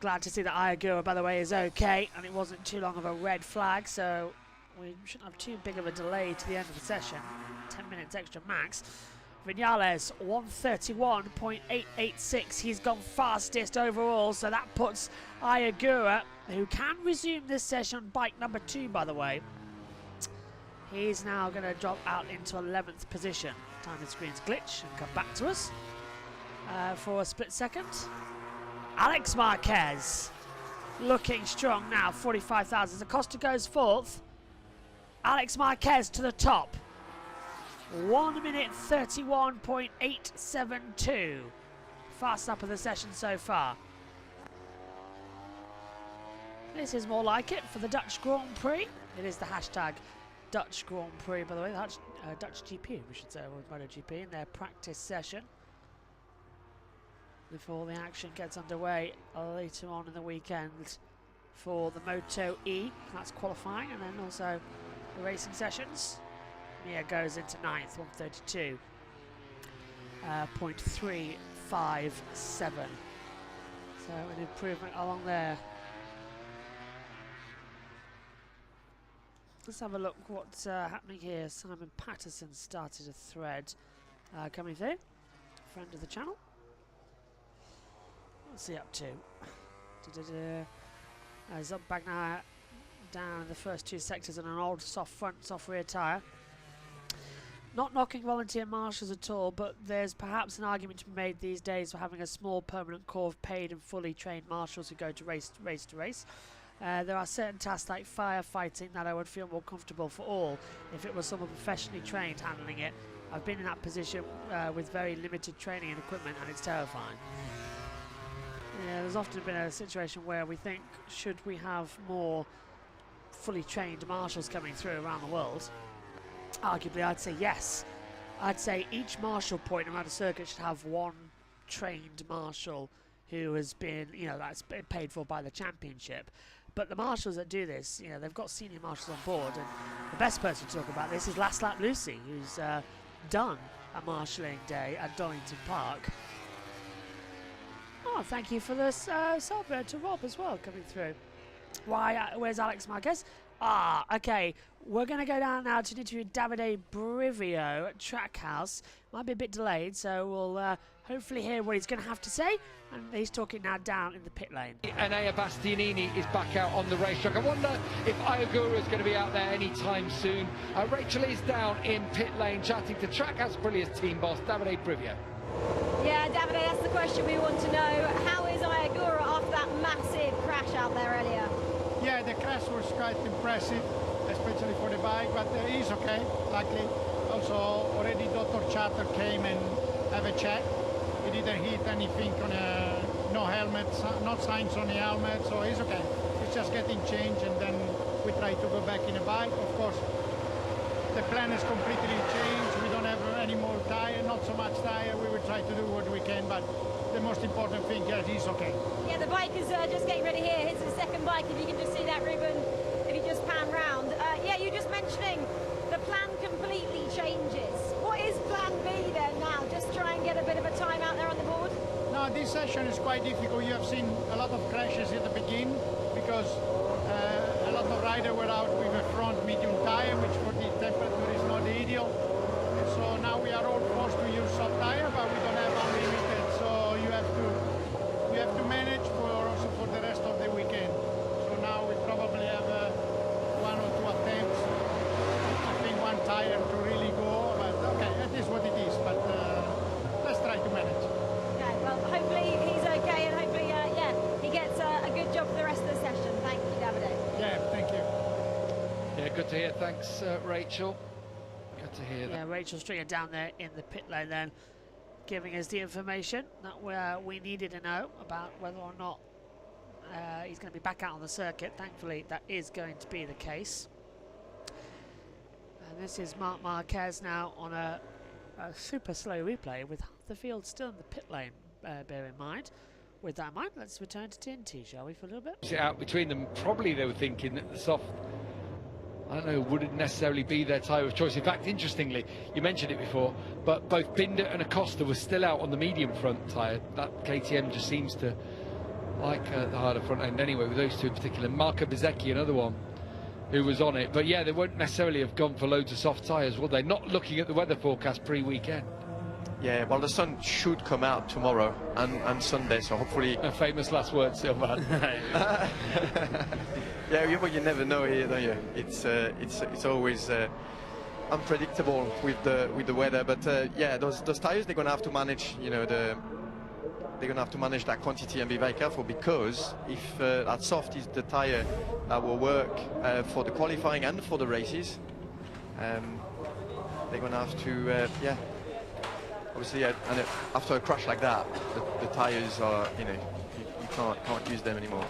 Glad to see that Ayagura, by the way, is okay, and it wasn't too long of a red flag, so we shouldn't have too big of a delay to the end of the session. 10 minutes extra max. Vinales, 1:31.886. He's gone fastest overall, so that puts Ayagura, who can resume this session, bike number 2, by the way. He's now going to drop out into 11th position. Time the screens glitch and come back to us for a split second. Alex Marquez looking strong now, 45,000. Acosta goes 4th. Alex Marquez to the top. 1 minute 31.872. Fast lap of the session so far. This is more like it for the Dutch Grand Prix. It is the hashtag Dutch Grand Prix, by the way, Dutch GP, we should say, with MotoGP in their practice session before the action gets underway later on in the weekend for the Moto E. That's qualifying, and then also the racing sessions. Mia goes into 9th, 132.357. So an improvement along there. Let's have a look what's happening here. Simon Patterson started a thread coming through. Friend of the channel. What's he up to? He's up back now, down in the first 2 sectors on an old soft front, soft rear tyre. Not knocking volunteer marshals at all, but there's perhaps an argument to be made these days for having a small permanent corps of paid and fully trained marshals who go to race to race. There are certain tasks like firefighting that I would feel more comfortable for all if it was someone professionally trained handling it. I've been in that position with very limited training and equipment, and it's terrifying. Yeah, there's often been a situation where we think, should we have more fully trained marshals coming through around the world? Arguably, I'd say yes. I'd say each marshal point around a circuit should have one trained marshal who has been, that's been paid for by the championship. But the marshals that do this, they've got senior marshals on board, and the best person to talk about this is Last Lap Lucy, who's done a marshalling day at Donington Park. Oh, thank you for this sub to Rob as well coming through. Where's Alex Marquez? Okay. We're going to go down now to interview Davide Brivio at Trackhouse. Might be a bit delayed, so we'll hopefully hear what he's going to have to say. And he's talking now down in the pit lane. Enea Bastianini is back out on the racetrack. I wonder if Ayagura is going to be out there anytime soon. Rachel is down in pit lane chatting to Trackhouse Brilliant team boss Davide Brivio. Yeah, Davide, that's the question we want to know. How is Ayagura after that massive crash out there earlier? Yeah, the crash was quite impressive, especially for the bike, but he's okay, luckily. Also, already Dr. Chatter came and have a check. He didn't hit anything on no helmet, not signs on the helmet, so he's okay. He's just getting changed, and then we try to go back in the bike. Of course, the plan has completely changed. We don't have any more tire, not so much tire. We will try to do what we can, but the most important thing is he's okay. Yeah, the bike is just getting ready here. Here's the second bike, if you can just see that, Ruben, if you just pan round. Yeah, you're just mentioning the plan completely changes. What is plan B then now? Just try and get a bit of a time out there on the board? No, this session is quite difficult. You have seen a lot of crashes at the beginning because a lot of riders were out with a front medium tire, which for the temperature is not ideal. And so now we are all forced to use soft tire, but we don't have unlimited. So you have to manage also for the rest of the weekend. So now we probably have 1 or 2 attempts. I think 1 tire to really go, but okay, that is what it is. But let's try to manage. Okay, well, hopefully he's okay, and hopefully, he gets a good job for the rest of the session. Thank you, Davide. Yeah, thank you. Yeah, good to hear. Thanks, Rachel. Good to hear that. Yeah, Rachel Stringer down there in the pit lane then, giving us the information that we needed to know about whether or not he's going to be back out on the circuit. Thankfully, that is going to be the case. And this is Marc Marquez now on a super slow replay with half the field still in the pit lane, bear in mind. With that in mind, let's return to TNT, shall we, for a little bit? Out between them, probably they were thinking that the soft, I don't know, wouldn't necessarily be their tyre of choice. In fact, interestingly, you mentioned it before, but both Binder and Acosta were still out on the medium front tyre. That KTM just seems to like the harder front end anyway, with those two in particular. Marco Bezzecchi, another one who was on it. But yeah, they won't necessarily have gone for loads of soft tyres, will they? Not looking at the weather forecast pre-weekend. Yeah, well, the sun should come out tomorrow and Sunday, so hopefully... A famous last word, Silvan. Yeah, but you never know here, don't you? It's always unpredictable with the weather, but yeah, those tires, they're gonna have to manage, you know, they're gonna have to manage that quantity and be very careful, because if that soft is the tire that will work for the qualifying and for the races, they're gonna have to, yeah. Obviously, and after a crash like that, the tires are, you know, you can't use them anymore.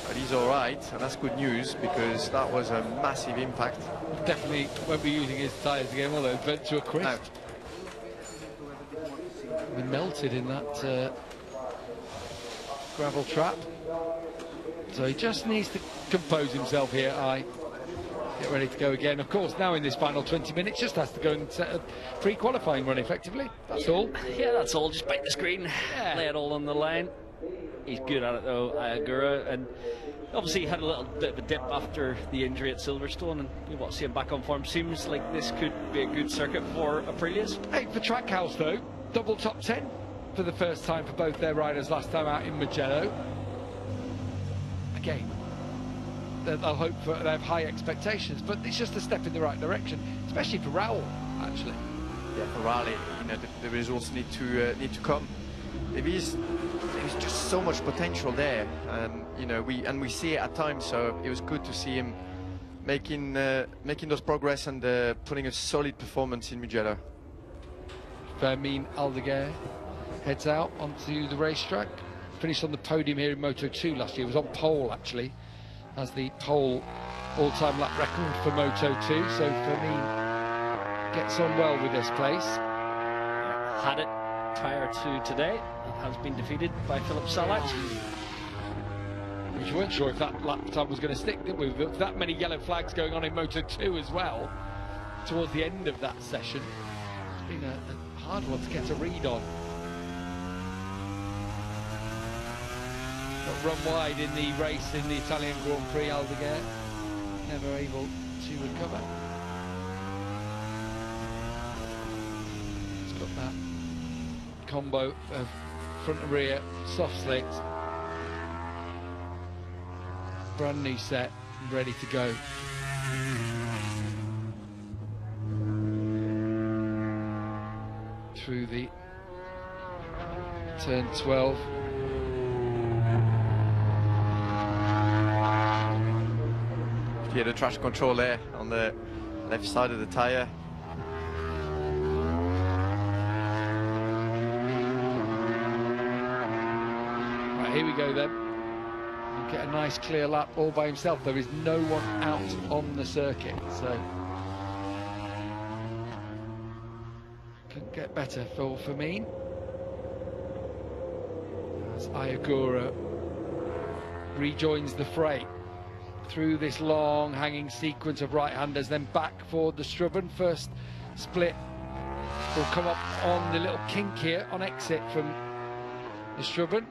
But he's all right, and that's good news, because that was a massive impact. Definitely won't be using his tyres again, will they? Burnt to a crisp. No. He melted in that gravel trap. So he just needs to compose himself here, get ready to go again. Of course, now in this final 20 minutes, just has to go and set a pre-qualifying run effectively. That's all. Yeah, that's all. Just bite the screen, lay it all on the line. He's good at it though, Ayagura, and obviously he had a little bit of a dip after the injury at Silverstone, and you want to see him back on form. Seems like this could be a good circuit for Aprilia's. Hey, for Trackhouse though, double top 10 for the first time for both their riders last time out in Mugello. Again, they'll hope for, they have high expectations, but it's just a step in the right direction, especially for Raul, actually. Yeah, for Raleigh, you know, the results need to come. There's just so much potential there, you know, we see it at times. So it was good to see him making those progress and putting a solid performance in Mugello. Fermin Aldeguer heads out onto the racetrack. Finished on the podium here in Moto2 last year. Was on pole actually, has the pole all-time lap record for Moto2. So Fermin gets on well with this place. Had it prior to today, has been defeated by Philip Salac. We weren't sure if that lap time was going to stick, did we? With that many yellow flags going on in Moto2 as well, towards the end of that session. It's been a hard one to get a read on. Got run wide in the race in the Italian Grand Prix, Aldeguer. Never able to recover. It's got that combo of front and rear soft slicks, brand new set, ready to go. Through the turn 12. Yeah, the traction control there on the left side of the tyre. Here we go then. He'll get a nice clear lap all by himself. There is no one out on the circuit, so couldn't get better for Fermin. As Ayagura rejoins the fray through this long hanging sequence of right-handers, then back for the Strubben. First split will come up on the little kink here on exit from the Strubben.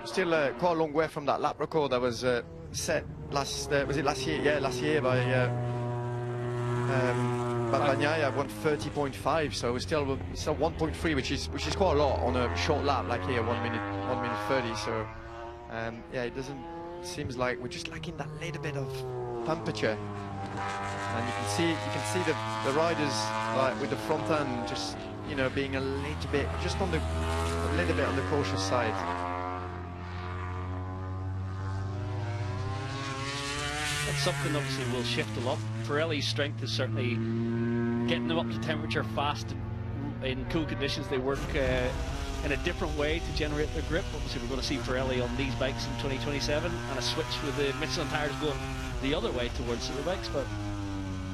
Still quite a long way from that lap record that was set last, was it last year? Yeah, last year by Bagnaia, 1:30.5. So we're still 1.3, which is quite a lot on a short lap like here, 1 minute 30. So yeah, it seems like we're just lacking that little bit of temperature. And you can see the riders like with the front end just, you know, being a little bit on the cautious side. That's something obviously will shift a lot. Pirelli's strength is certainly getting them up to temperature fast in cool conditions. They work in a different way to generate their grip. Obviously we're going to see Pirelli on these bikes in 2027 and a switch with the Michelin tires going the other way towards super bikes, but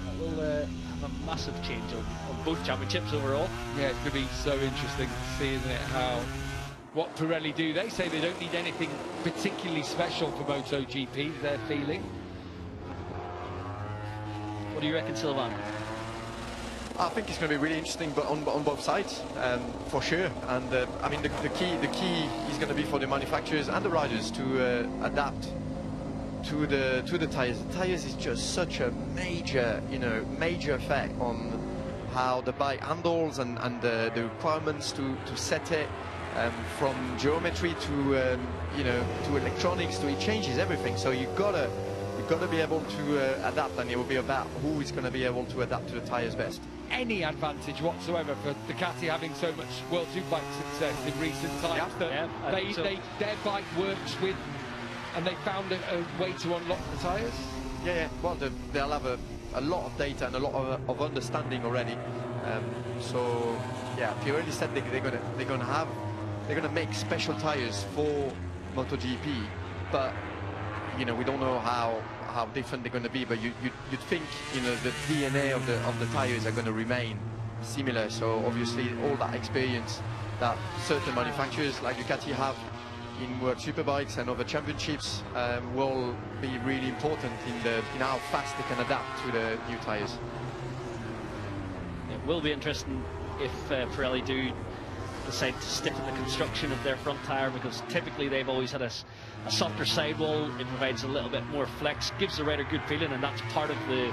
that will have a massive change on both championships overall. Yeah, it's going to be so interesting to see, isn't it, what Pirelli do. They say they don't need anything particularly special for MotoGP, their feeling. What do you reckon, Silvan? I think it's going to be really interesting, but on both sides, for sure. And I mean, the key is going to be for the manufacturers and the riders to adapt to the tires. The tires is just such a major, major effect on how the bike handles and the requirements to set it, from geometry to to electronics, to it changes everything. So you've got to be able to adapt, and it will be about who is going to be able to adapt to the tires best. Any advantage whatsoever for Ducati having so much World Superbike success in recent times that their bike works with, and they found a way to unlock the tyres? Yeah. Well, they'll have a lot of data and a lot of understanding already. So yeah, Pirelli said they're gonna make special tyres for MotoGP, but we don't know how different they're going to be. But you'd think the DNA of the tyres are going to remain similar. So obviously all that experience that certain manufacturers like Ducati have in World Superbikes and other championships will be really important in how fast they can adapt to the new tyres. It will be interesting if Pirelli do decide to stiffen the construction of their front tyre, because typically they've always had a softer sidewall. It provides a little bit more flex, gives the rider good feeling, and that's part of the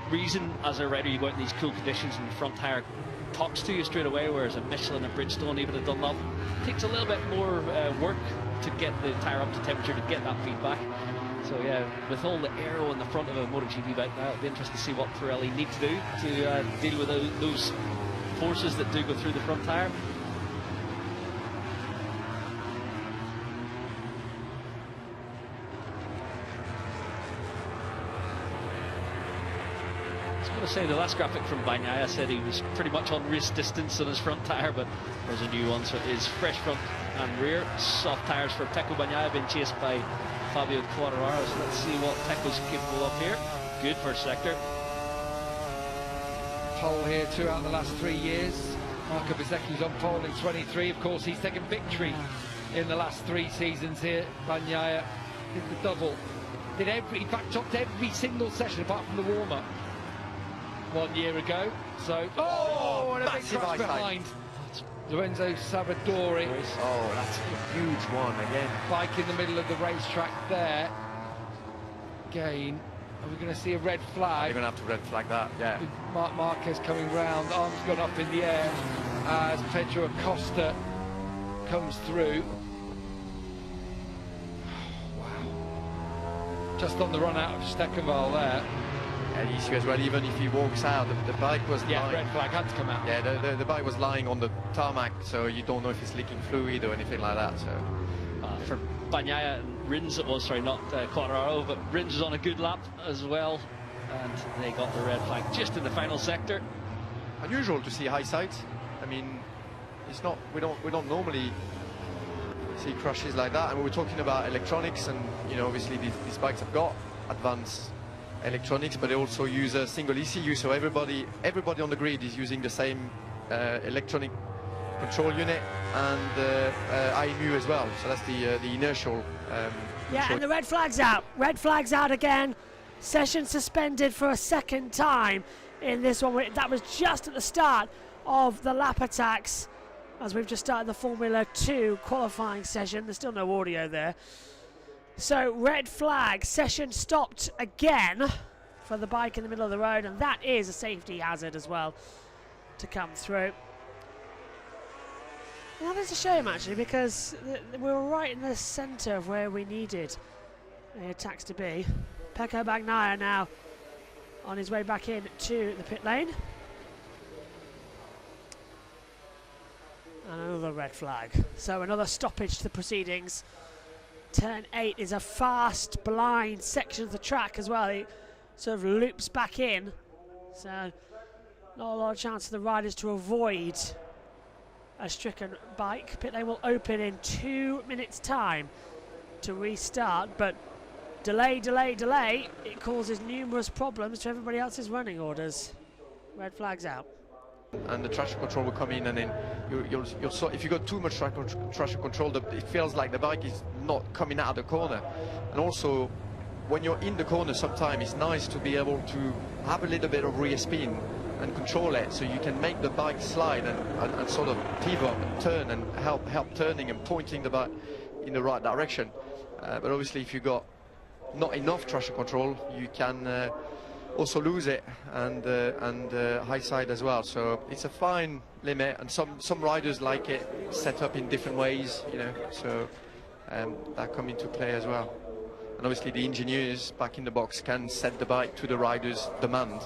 reason as a rider you go out in these cool conditions and the front tyre talks to you straight away, whereas a Michelin, a Bridgestone, even a Dunlop takes a little bit more work to get the tyre up to temperature, to get that feedback. So yeah, with all the aero in the front of a MotoGP bike now, it'll be interesting to see what Pirelli need to do to deal with those forces that do go through the front tyre. I was going to say the last graphic from Bagnaia said he was pretty much on race distance on his front tyre, but there's a new one, so it is fresh front and rear. Soft tyres for Pecco Bagnaia, being chased by Fabio Quartararo. So let's see what Pecco's capable of here. Good first sector. Pole here 2 out of the last 3 years. Marco Bezzecchi's on pole in 23. Of course, he's taken victory in the last 3 seasons here. Bagnaia did the double. In fact, topped every single session apart from the warm-up 1 year ago. So, and a big crash behind Lorenzo Savadori. Oh, that's a huge one again. Bike in the middle of the racetrack there. Again, are we going to see a red flag? They're going to have to red flag that, yeah. With Marc Marquez coming round, arms gone up in the air as Pedro Acosta comes through. Wow. Just on the run out of Steckenval there. And you see as well, even if he walks out, the bike was lying. Red flag had to come out. Yeah, the bike was lying on the tarmac, so you don't know if it's leaking fluid or anything like that. So for Bagnaia and Rins, it was, sorry, not Quartararo, but Rins was on a good lap as well, and they got the red flag just in the final sector. Unusual to see high sides. I mean, it's not. We don't normally see crashes like that. And we're talking about electronics, and obviously these bikes have got advanced electronics, but they also use a single ECU, so everybody on the grid is using the same electronic control unit and IMU as well. So that's the inertial. And the red flag's out. Red flag's out again. Session suspended for a second time in this one. That was just at the start of the lap attacks, as we've just started the Formula 2 qualifying session. There's still no audio there. So red flag, session stopped again for the bike in the middle of the road, and that is a safety hazard as well to come through. Well, that is a shame actually, because we were right in the centre of where we needed the attacks to be. Pecco Bagnaia now on his way back in to the pit lane. And another red flag. So another stoppage to the proceedings. Turn 8 is a fast, blind section of the track as well. It sort of loops back in, so not a lot of chance for the riders to avoid a stricken bike. Pit lane will open in 2 minutes' time to restart, but delay, it causes numerous problems to everybody else's running orders. Red flag's out. And the traction control will come in, and then if you got too much traction control, it feels like the bike is not coming out of the corner. And also, when you're in the corner, sometimes it's nice to be able to have a little bit of rear spin and control it, so you can make the bike slide and sort of pivot and turn and help turning and pointing the bike in the right direction. But obviously, if you got not enough traction control, you can also lose it, and high side as well. So it's a fine limit, and some riders like it set up in different ways, you know. So that come into play as well. And obviously the engineers back in the box can set the bike to the rider's demand.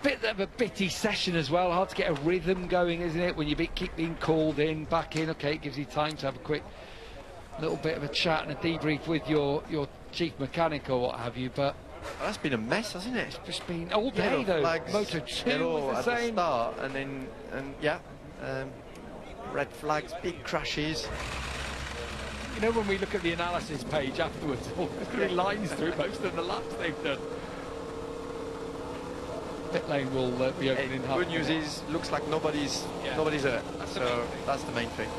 Bit of a bitty session as well, hard to get a rhythm going, isn't it, when you keep being called in, back in. Okay, it gives you time to have a quick little bit of a chat and a debrief with your chief mechanic or what have you, but that's been a mess, hasn't it? It's just been all day though. Moto 2 was the same. At the start, and yeah, red flags, big crashes. You know, when we look at the analysis page afterwards, all the lines through most of the laps they've done. Pit lane will be opening up. Good news is, looks like nobody's hurt. That's the main thing.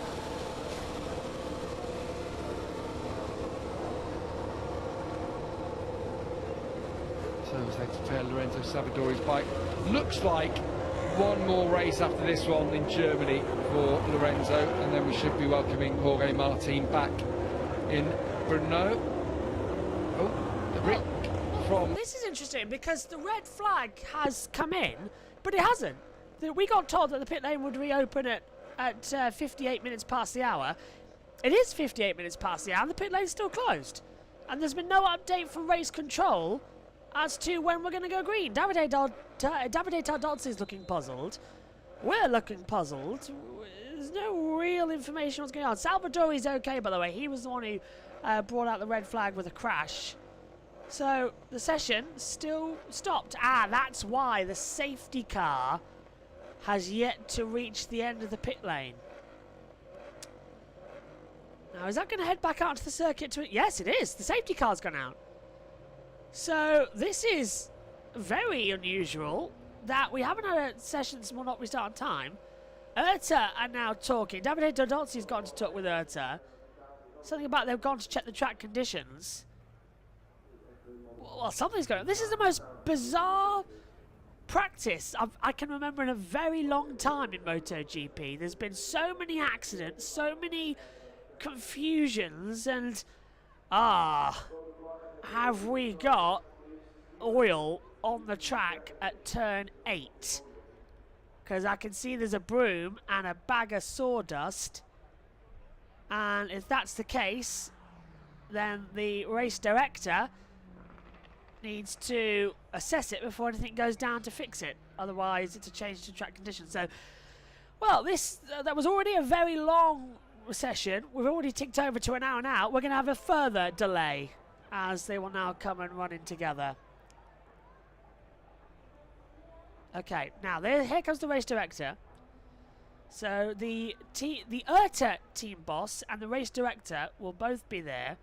So as they prepare Lorenzo Salvadori's bike, looks like one more race after this one in Germany for Lorenzo, and then we should be welcoming Jorge Martin back in Brno. Oh, the Rick from... This is interesting because the red flag has come in, but it hasn't. We got told that the pit lane would reopen at 58 minutes past the hour. It is 58 minutes past the hour, and the pit lane's still closed. And there's been no update from race control as to when we're going to go green. Davide Tardozzi is looking puzzled. We're looking puzzled. There's no real information what's going on. Salvadori's okay, by the way. He was the one who brought out the red flag with a crash. So the session still stopped. That's why the safety car has yet to reach the end of the pit lane. Now, is that going to head back out to the circuit? Yes, it is. The safety car's gone out. So this is very unusual that we haven't had a session that will not restart on time. IRTA are now talking. Davide Tardozzi's gone to talk with IRTA. Something about they've gone to check the track conditions. Well, something's going on. This is the most bizarre practice I can remember in a very long time in MotoGP. There's been so many accidents, so many confusions, and have we got oil on the track at turn 8? Because I can see there's a broom and a bag of sawdust, and if that's the case, then the race director needs to assess it before anything goes down to fix it. Otherwise, it's a change to track conditions. So, well, that was already a very long session. We've already ticked over to an hour now. We're going to have a further delay as they will now come and run in together. Okay, now here comes the race director. So the IRTA team boss and the race director will both be there,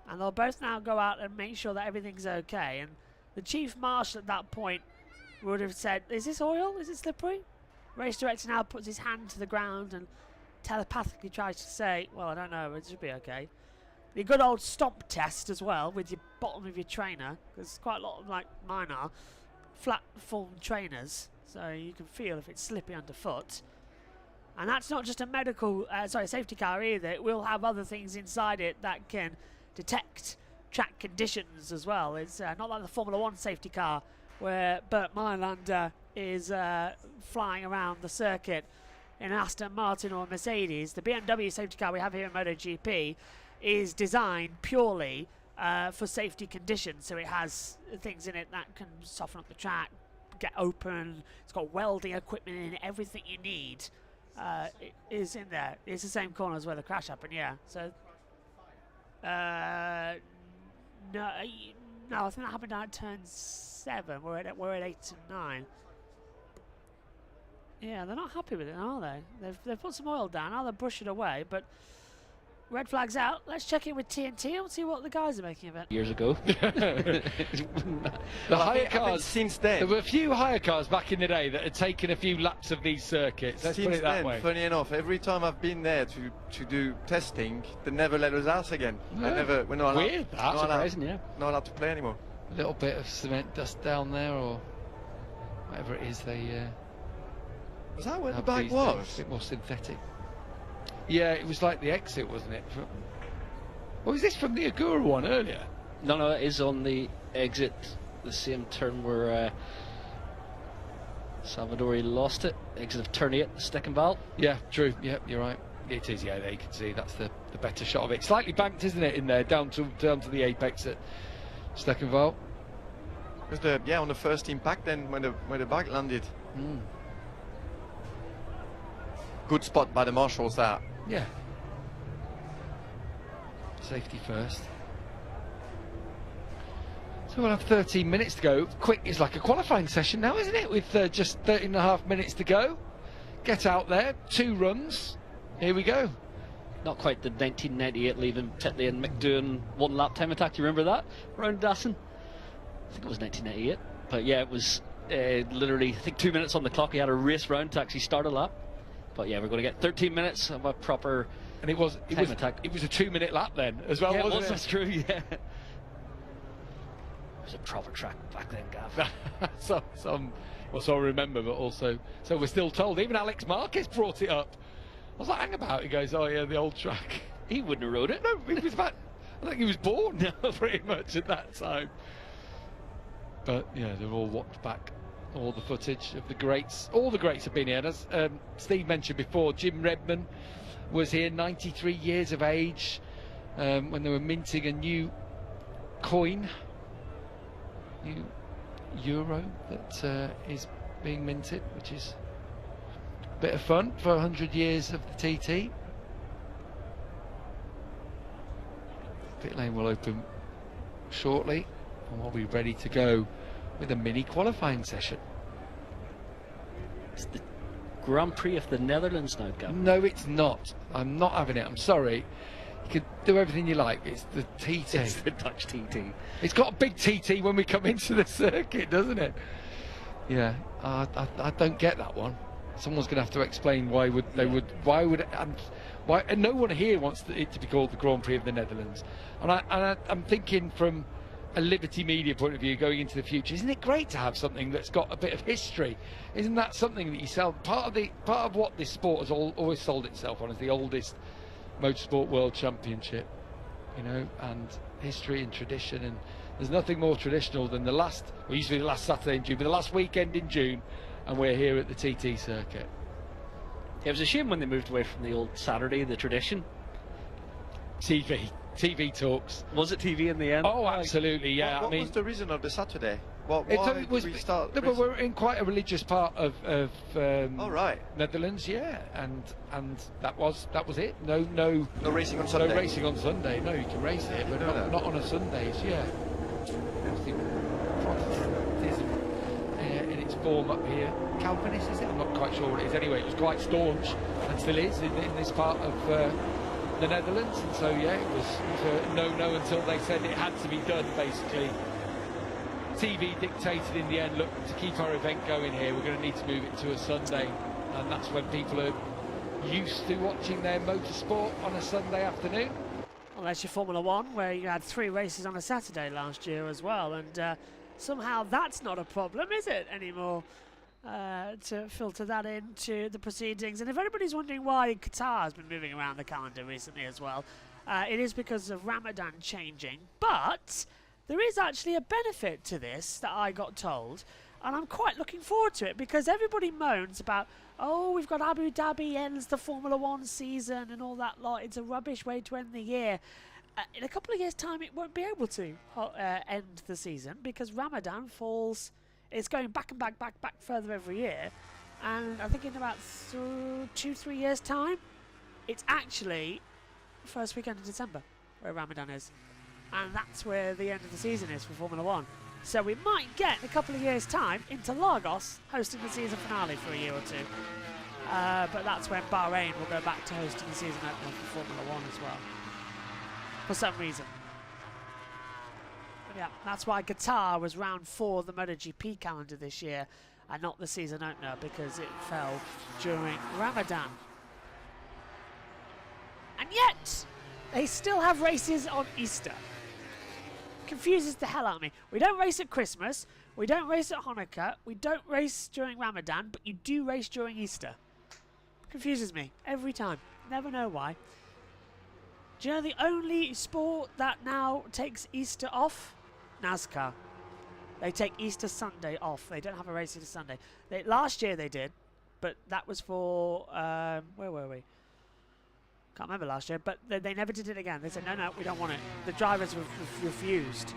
and they'll both now go out and make sure that everything's okay. And the chief marshal at that point would have said, "Is this oil? Is it slippery?" Race director now puts his hand to the ground and telepathically tries to say, "Well, I don't know, it should be okay." The good old stomp test as well with your bottom of your trainer, because quite a lot of, like mine are, flat form trainers, so you can feel if it's slippy underfoot. And that's not just a safety car either. It will have other things inside it that can detect track conditions as well. It's not like the Formula 1 safety car where Bert Mailander is flying around the circuit in Aston Martin or Mercedes. The BMW safety car we have here in MotoGP is designed purely for safety conditions, so it has things in it that can soften up the track, get open. It's got welding equipment in it. Everything you need it is in there. It's the same corner as where the crash happened. Yeah. So no, I think that happened down at turn 7. We're at 8 and 9. Yeah, they're not happy with it, are they? They've put some oil down. Now they'll brush it away, but red flag's out. Let's check in with TNT and see what the guys are making of it. Years ago. The hire cars, since then. there were a few hire cars back in the day that had taken a few laps of these circuits. Let's put it that way. Funny enough, every time I've been there to do testing, they never let us out again. Yeah. We're not allowed, Weird, that's surprising, yeah. not allowed to play anymore. A little bit of cement dust down there, or whatever it is they Was that where the have bike these was? days. A bit more synthetic. Yeah, it was like the exit, wasn't it? Or is this from the Agura one earlier? No, it is on the exit, the same turn where Salvadori lost it. Exit of turn 8, Steckenval. Yeah, true. Yeah, you're right. It is. Yeah, there you can see that's the better shot of it. Slightly banked, isn't it, in there, down to the apex at Steckenval. It was on the first impact then when the bike landed. Good spot by the marshals there. Yeah. Safety first. So we'll have 13 minutes to go. Quick, it's like a qualifying session now, isn't it? With just 13.5 minutes to go. Get out there, 2 runs. Here we go. Not quite the 1998 leaving Titley and McDoon 1 lap time attack. Do you remember that? Round Dassin? I think it was 1998. But yeah, it was literally, I think 2 minutes on the clock. He had a race round to actually start a lap. But yeah, we're going to get 13 minutes of a proper and it was a 2-minute lap then as well, wasn't it? That's true, yeah. It was a proper track back then, Gav. So I remember, but also, so we're still told. Even Alex Marquez brought it up. I was like, hang about. He goes, oh yeah, the old track. He wouldn't have rode it. No, he was about, I think he was born pretty much at that time. But yeah, they've all watched back all the footage of the greats. All the greats have been here. As Steve mentioned before, Jim Redman was here, 93 years of age, when they were minting a new coin, new euro that is being minted, which is a bit of fun for 100 years of the TT. Pit lane will open shortly and we'll be ready to go with a mini qualifying session. It's the Grand Prix of the Netherlands now, Gavin. No, it's not. I'm not having it. I'm sorry. You can do everything you like. It's the TT. It's the Dutch TT. It's got a big TT when we come into the circuit, doesn't it? Yeah, I don't get that one. Someone's going to have to explain why and no one here wants it to be called the Grand Prix of the Netherlands. And I'm thinking from a Liberty Media point of view going into the future, isn't it great to have something that's got a bit of history? Isn't that something that you sell? Part of what this sport has always sold itself on is the oldest motorsport world championship, you know, and history and tradition. And there's nothing more traditional than the last, well, used to be the last Saturday in June, but the last weekend in June, and we're here at the TT circuit. It was a shame when they moved away from the old Saturday, the tradition. TV talks. Was it TV in the end? Oh, absolutely, yeah. What was the reason of the Saturday? Why did we start? No, but we're in quite a religious part of right. Netherlands, yeah, and that was it. No racing on Sunday. No racing on Sunday. No, you can race it, but not on a Sundays. Yeah. Protestantism in its form up here. Calvinist, is it? I'm not quite sure what it is. Anyway, it was quite staunch and still is in this part of the Netherlands, and so yeah, it was a no until they said it had to be done. Basically, TV dictated in the end, look, to keep our event going here, we're going to need to move it to a Sunday, and that's when people are used to watching their motorsport on a Sunday afternoon. Well, that's your Formula One, where you had 3 races on a Saturday last year as well, and somehow that's not a problem, is it, anymore? To filter that into the proceedings. And if anybody's wondering why Qatar has been moving around the calendar recently as well, it is because of Ramadan changing. But there is actually a benefit to this that I got told, and I'm quite looking forward to it, because everybody moans about, oh, we've got Abu Dhabi ends the Formula One season and all that lot. It's a rubbish way to end the year. In a couple of years' time, it won't be able to end the season, because Ramadan falls... It's going back and back further every year, and I think in about 2-3 years' time, it's actually first weekend of December where Ramadan is, and that's where the end of the season is for Formula One. So we might get in a couple of years' time Interlagos hosting the season finale for a year or two, but that's when Bahrain will go back to hosting the season opener for Formula One as well, for some reason. Yeah, that's why Qatar was round 4 of the MotoGP calendar this year and not the season opener, because it fell during Ramadan. And yet, they still have races on Easter. Confuses the hell out of me. We don't race at Christmas, we don't race at Hanukkah, we don't race during Ramadan, but you do race during Easter. Confuses me every time. Never know why. Do you know the only sport that now takes Easter off? NASCAR. They take Easter Sunday off. They don't have a race Easter Sunday. Last year they did, but that was for where were we? Can't remember last year, but they never did it again. They said no, we don't want it. The drivers refused.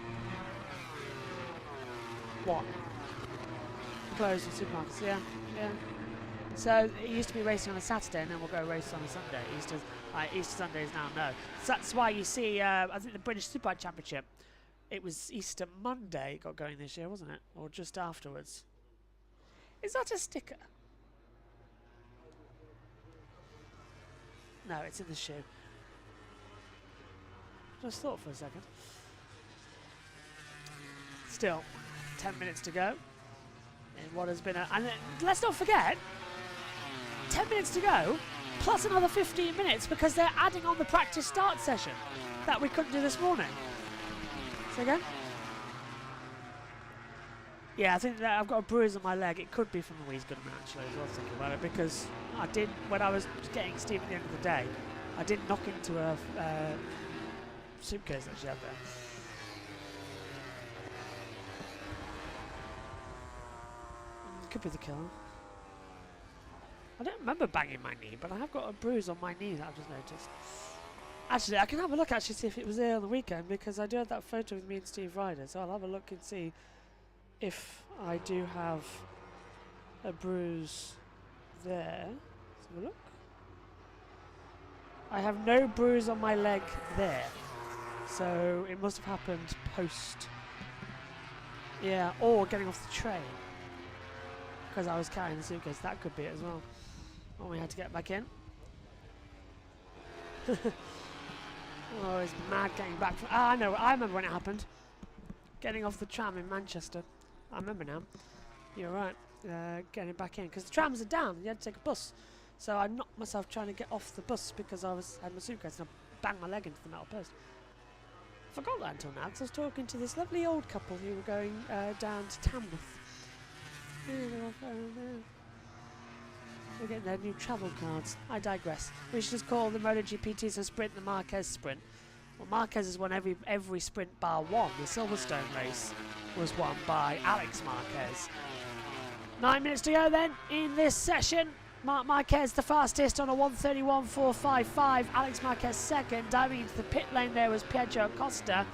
What? Closed in supermarkets. Yeah. So it used to be racing on a Saturday, and then we'll go race on a Sunday. Easter Sunday is now no. So that's why you see. I think the British Superbike Championship. It was Easter Monday got going this year, wasn't it? Or just afterwards? Is that a sticker? No, it's in the shoe. Just thought for a second. Still, 10 minutes to go. In what has been a... And let's not forget, 10 minutes to go, plus another 15 minutes because they're adding on the practice start session that we couldn't do this morning. Say again? Yeah, I think that I've got a bruise on my leg. It could be from the Wiesgoodman actually, as I was thinking about it, because I did, when I was getting Steve at the end of the day, I did knock into a suitcase that she had there. Could be the killer. I don't remember banging my knee, but I have got a bruise on my knee that I've just noticed. Actually, I can have a look actually see if it was there on the weekend, because I do have that photo of me and Steve Ryder, so I'll have a look and see if I do have a bruise there. Let's have a look. I have no bruise on my leg there, so it must have happened post. Yeah, or getting off the train, because I was carrying the suitcase. That could be it as well. When we had to get back in. Oh, it's mad getting back from... Ah, I know. I remember when it happened. Getting off the tram in Manchester. I remember now. You're right. Getting back in. Because the trams are down. You had to take a bus. So I knocked myself trying to get off the bus because I had my suitcase and I banged my leg into the metal post. Forgot that until now, because I was talking to this lovely old couple who were going down to Tamworth. They're getting their new travel cards. I digress. We should just call the MotoGP Team Sprint the Marquez Sprint. Well, Marquez has won every sprint bar one. The Silverstone race was won by Alex Marquez. 9 minutes to go then in this session. Marc Marquez the fastest on a 1:31.455. Alex Marquez second. Diving into the pit lane there was Pietro Costa.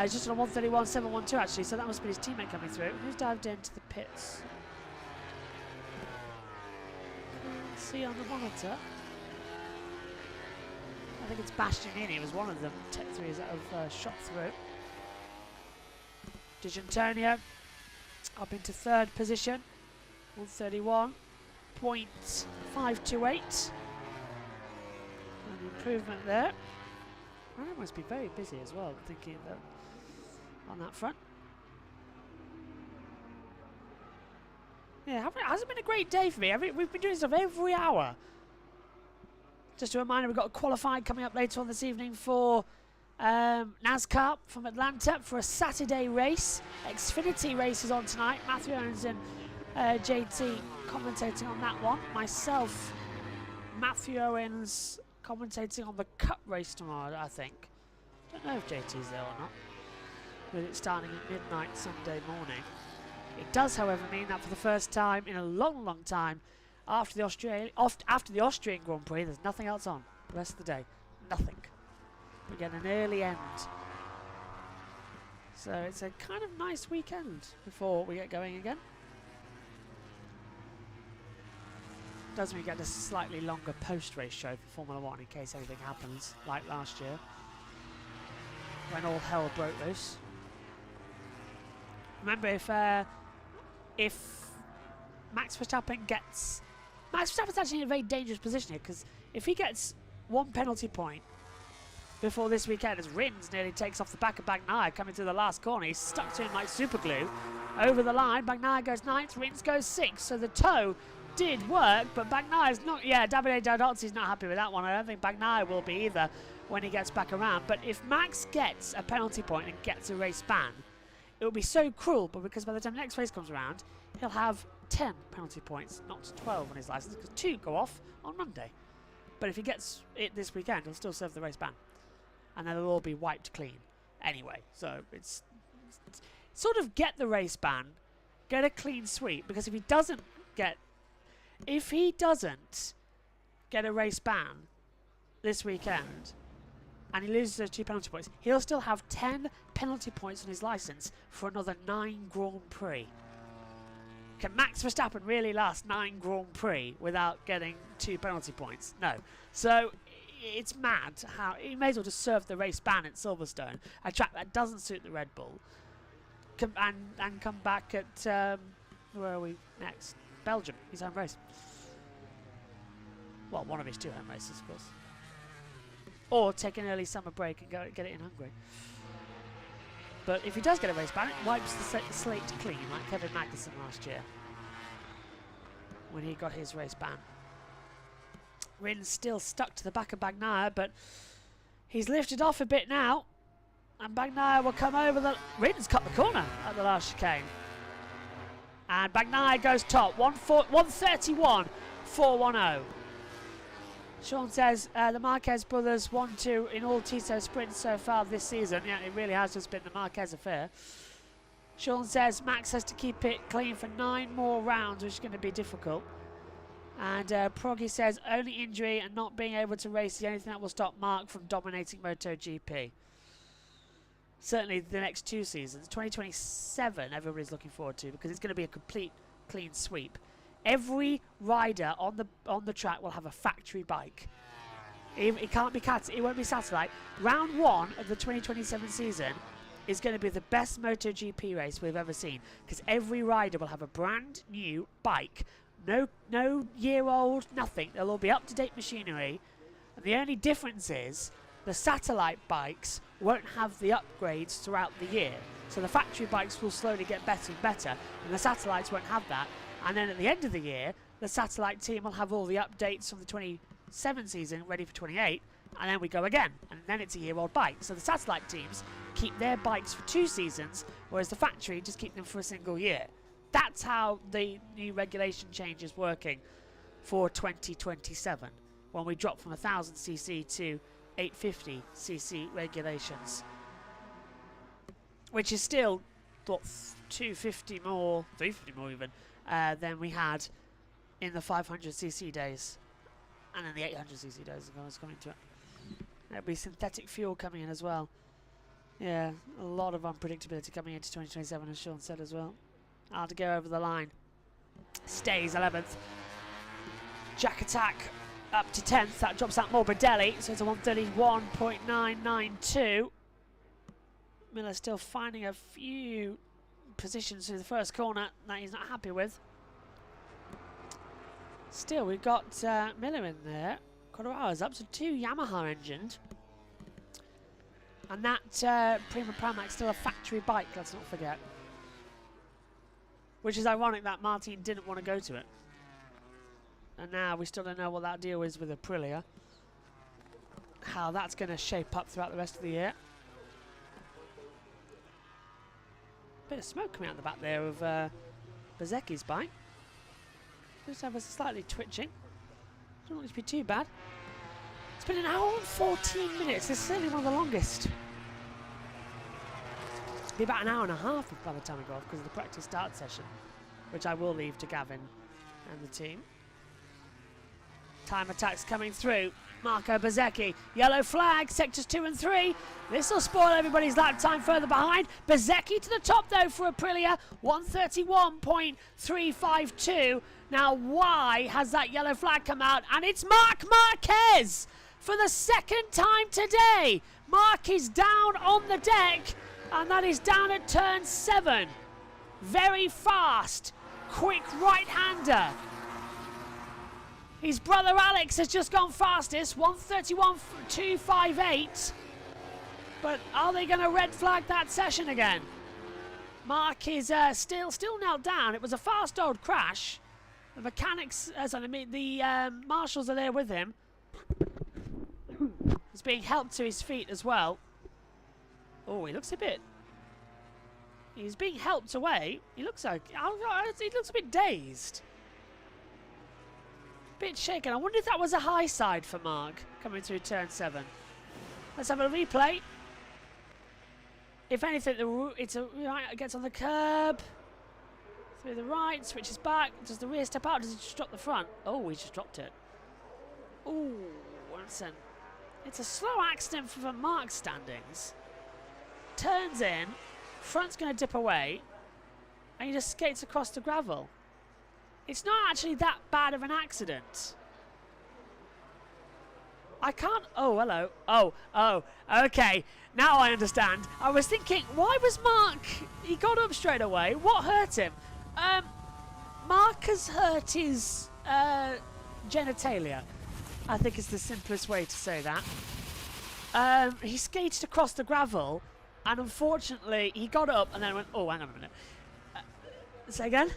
Just on a 1:31.712 actually, so that must be his teammate coming through. Who's dived into the pits? Can't see on the monitor. I think it's Bastianini. It was one of them. Tech 3s that have shot through. Di Giannantonio up into third position. 1:31.528. An improvement there. I must be very busy as well, thinking that on that front. Yeah, it hasn't been a great day for me. We've been doing stuff every hour. Just a reminder, we've got a qualifying coming up later on this evening for NASCAR from Atlanta for a Saturday race. Xfinity race is on tonight. Matthew Owens and JT commentating on that one. Myself, Matthew Owens commentating on the Cup race tomorrow, I think. Don't know if JT's there or not. With it starting at midnight Sunday morning. It does, however, mean that for the first time in a long, long time, after the Austrian Grand Prix, there's nothing else on the rest of the day. Nothing. We get an early end. So it's a kind of nice weekend before we get going again. Does mean we get a slightly longer post-race show for Formula 1 in case anything happens, like last year, when all hell broke loose. Remember, if Max Verstappen gets... Max Verstappen's actually in a very dangerous position here, because if he gets one penalty point before this weekend, as Rins nearly takes off the back of Bagnaia coming to the last corner, he's stuck to him like super glue. Over the line, Bagnaia goes 9th, Rins goes 6th, so the toe did work, but Bagnaia's not... Yeah, Davide Dardozzi's not happy with that one. I don't think Bagnaia will be either when he gets back around. But if Max gets a penalty point and gets a race ban, it will be so cruel, but because by the time the next race comes around, he'll have 10 penalty points, not 12 on his licence, because 2 go off on Monday. But if he gets it this weekend, he'll still serve the race ban. And then they'll all be wiped clean anyway. So it's sort of get the race ban, get a clean sweep, because if he doesn't get a race ban this weekend and he loses those 2 penalty points, he'll still have 10 penalty points on his license for another 9 Grand Prix. Can Max Verstappen really last 9 Grand Prix without getting 2 penalty points? No. So it's mad how he may as well just serve the race ban at Silverstone, a track that doesn't suit the Red Bull, and come back at where are we next? Belgium, his home race. Well, one of his 2 home races, of course. Or take an early summer break and go get it in Hungary. But if he does get a race ban, it wipes the slate clean, like Kevin Magnussen last year when he got his race ban. Rin's still stuck to the back of Bagnaia, but he's lifted off a bit now, and Bagnaia will come over the... Rin's cut the corner at the last chicane. And Bagnaia goes top, 131.410. Sean says the Marquez brothers 1-2 in all Tito sprints so far this season. Yeah, it really has just been the Marquez affair. Sean says Max has to keep it clean for 9 more rounds, which is going to be difficult. And Proggy says only injury and not being able to race the only thing that will stop Mark from dominating MotoGP. Certainly the next 2 seasons. 2027 everybody's looking forward to, because it's going to be a complete clean sweep. Every rider on the track will have a factory bike. It can't be it won't be satellite. Round 1 of the 2027 season is going to be the best MotoGP race we've ever seen, because every rider will have a brand new bike. No year-old, nothing. They'll all be up-to-date machinery. And the only difference is the satellite bikes won't have the upgrades throughout the year. So the factory bikes will slowly get better and better, and the satellites won't have that. And then at the end of the year, the satellite team will have all the updates from the 27 season ready for 28, and then we go again. And then it's a year-old bike. So the satellite teams keep their bikes for 2 seasons, whereas the factory just keep them for a single year. That's how the new regulation change is working for 2027, when we drop from 1000cc to 850cc regulations, which is still, what, 250 more, 350 more even, than we had in the 500cc days, and in the 800cc days I was coming to it. There'll be synthetic fuel coming in as well. Yeah, a lot of unpredictability coming into 2027, as Sean said as well. Hard to go over the line. Stays 11th. Jack Attack up to 10th. That drops out Morbidelli, so it's a 131.992. Miller still finding a few positions through the first corner that he's not happy with. Still, we've got Miller in there. Cordova's up to 2 Yamaha engined. And that Prima Pramac still a factory bike, let's not forget. Which is ironic that Martin didn't want to go to it. And now we still don't know what that deal is with Aprilia. How that's going to shape up throughout the rest of the year. Bit of smoke coming out the back there of Bezzecchi's bike. Just have us slightly twitching. Don't want it to be too bad. It's been an hour and 14 minutes. This is certainly one of the longest. It'll be about an hour and a half by the time we go off because of the practice start session, which I will leave to Gavin and the team. Time attacks coming through. Marco Bezzecchi, yellow flag, sectors 2 and 3. This will spoil everybody's lap time further behind. Bezzecchi to the top though for Aprilia, 131.352. Now why has that yellow flag come out? And it's Marc Marquez for the 2nd time today. Marc is down on the deck, and that is down at turn 7. Very fast, quick right-hander. His brother Alex has just gone fastest, 131.258. But are they going to red flag that session again? Marc is still knelt down. It was a fast old crash. The mechanics, the marshals are there with him. He's being helped to his feet as well. Oh, he looks a bit. He's being helped away. He looks like he looks a bit dazed. bit shaken. I wonder if that was a high side for Mark coming through turn 7. Let's have a replay. If anything, it gets on the curb. Through the right, switches back. Does the rear step out? Does it just drop the front? Oh, he just dropped it. Ooh, it's a slow accident for Mark's standings. Turns in, front's going to dip away, and he just skates across the gravel. It's not actually that bad of an accident. I can't... Oh, hello. Oh, okay. Now I understand. I was thinking, why was Mark... He got up straight away. What hurt him? Mark has hurt his genitalia. I think it's the simplest way to say that. He skated across the gravel, and unfortunately, he got up and then went, oh, hang on a minute. Say again?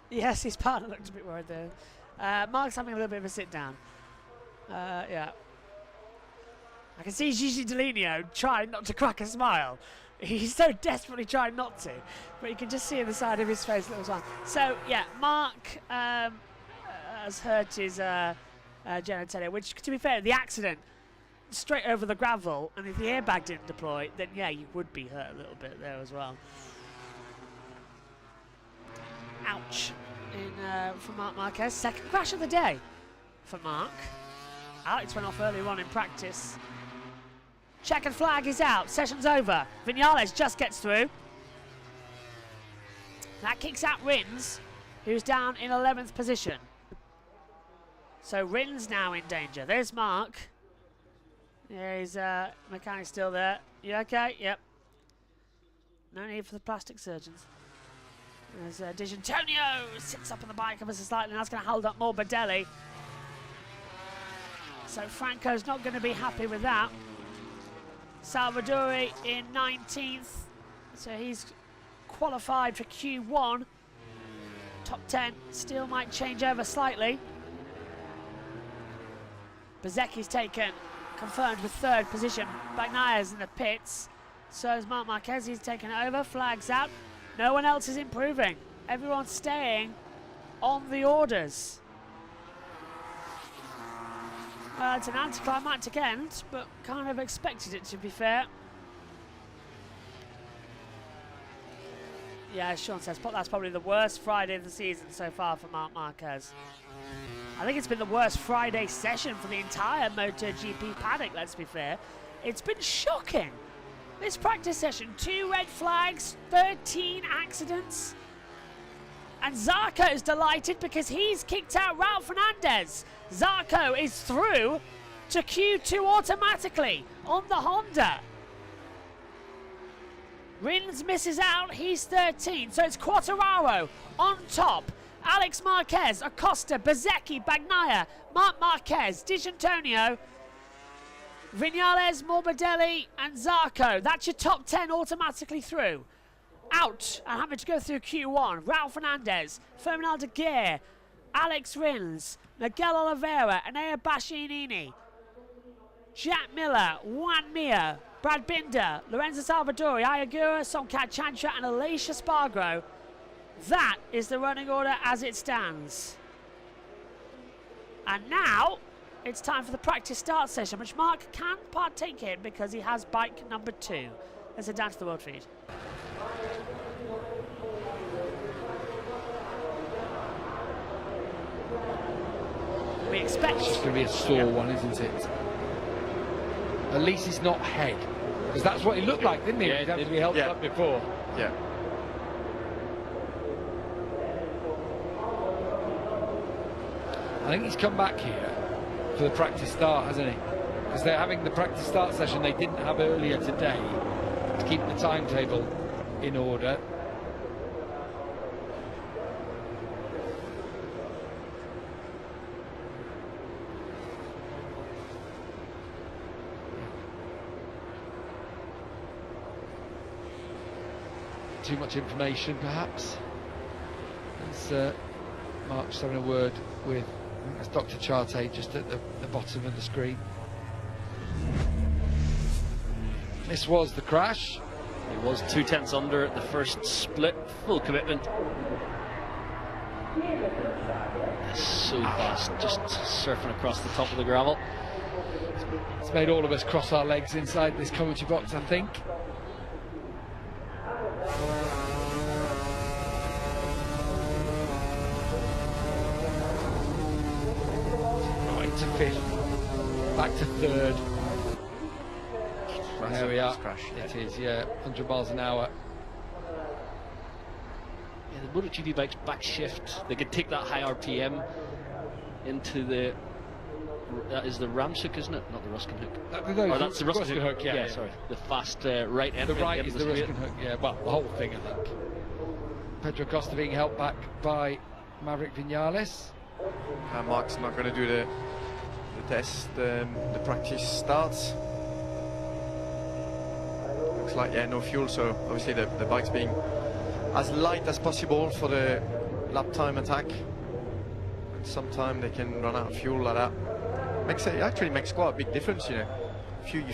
Yes, his partner looked a bit worried there. Mark's having a little bit of a sit down. Yeah. I can see Gigi Delineo trying not to crack a smile. He's so desperately trying not to, but you can just see on the side of his face a little smile. So, yeah, Mark has hurt his genitalia, which, to be fair, the accident straight over the gravel, and if the airbag didn't deploy, then, yeah, you would be hurt a little bit there as well. Ouch. For Marc Marquez. Second crash of the day for Mark. Alex went off earlier on in practice. Checkered flag is out. Session's over. Viñales just gets through. That kicks out Rins, who's down in 11th position. So Rins now in danger. There's Mark. Yeah, his mechanic's still there. You okay? Yep. No need for the plastic surgeons. There's D'Antonio sits up on the bike ever so slightly, and that's going to hold up Morbidelli. So Franco's not going to be happy with that. Salvadori in 19th, so he's qualified for Q1. Top 10 still might change over slightly. Bezecchi's taken, confirmed with 3rd position. Bagnaya's in the pits. So is Marc Marquez, he's taken over, flags out. No one else is improving. Everyone's staying on the orders. It's an anticlimactic end, but kind of expected it, to be fair. Yeah, Sean says that's probably the worst Friday of the season so far for Marc Marquez. I think it's been the worst Friday session for the entire MotoGP paddock, let's be fair. It's been shocking. This practice session, 2 red flags, 13 accidents. And Zarco's delighted because he's kicked out Raul Fernandez. Zarco is through to Q2 automatically on the Honda. Rins misses out, he's 13. So it's Quartararo on top. Alex Marquez, Acosta, Bezecchi, Bagnaia, Marc Marquez, D'Antonio, Viñales, Morbidelli and Zarco. That's your top 10 automatically through. Out and having to go through Q1. Raul Fernandez, Fernando Aguirre, Alex Rins, Miguel Oliveira, Enea Bastianini, Jack Miller, Juan Mir, Brad Binder, Lorenzo Salvadori, Ayagura, Somkat Chantra and Alicia Spargo. That is the running order as it stands. And now it's time for the practice start session, which Mark can partake in because he has bike number 2. Let's head down to the world feed. We expect it's going to be a sore one, isn't it? At least it's not head, because that's what he looked like, didn't he? Yeah, we held it up before. Yeah. I think he's come back here for the practice start, hasn't he? Because they're having the practice start session they didn't have earlier today to keep the timetable in order. Too much information, perhaps. As Mark's having a word with, I think that's Dr. Charte just at the bottom of the screen. This was the crash. It was 2 tenths under at the first split. Full commitment. So fast, just surfing across the top of the gravel. It's made all of us cross our legs inside this commentary box, I think. Right to fifth, back to third. There we are. Crash. It is, yeah, 100 miles an hour. Yeah, the MotoGP bikes back shift. They can take that high RPM into the. That is the Ramshook, isn't it? Not the Ruskin Hook. No, Oh, that's the Ruskin Hook. Hook, yeah. Sorry. The fast right end. The right end is of the straight. Ruskin Hook, yeah. Well, the whole thing, I think. Pedro Costa being held back by Maverick Vinales. Mark's not going to do the test. The practice starts. Looks like, yeah, no fuel, so obviously the bike's being as light as possible for the lap time attack. And sometimes they can run out of fuel like that. It actually makes quite a big difference, you know. You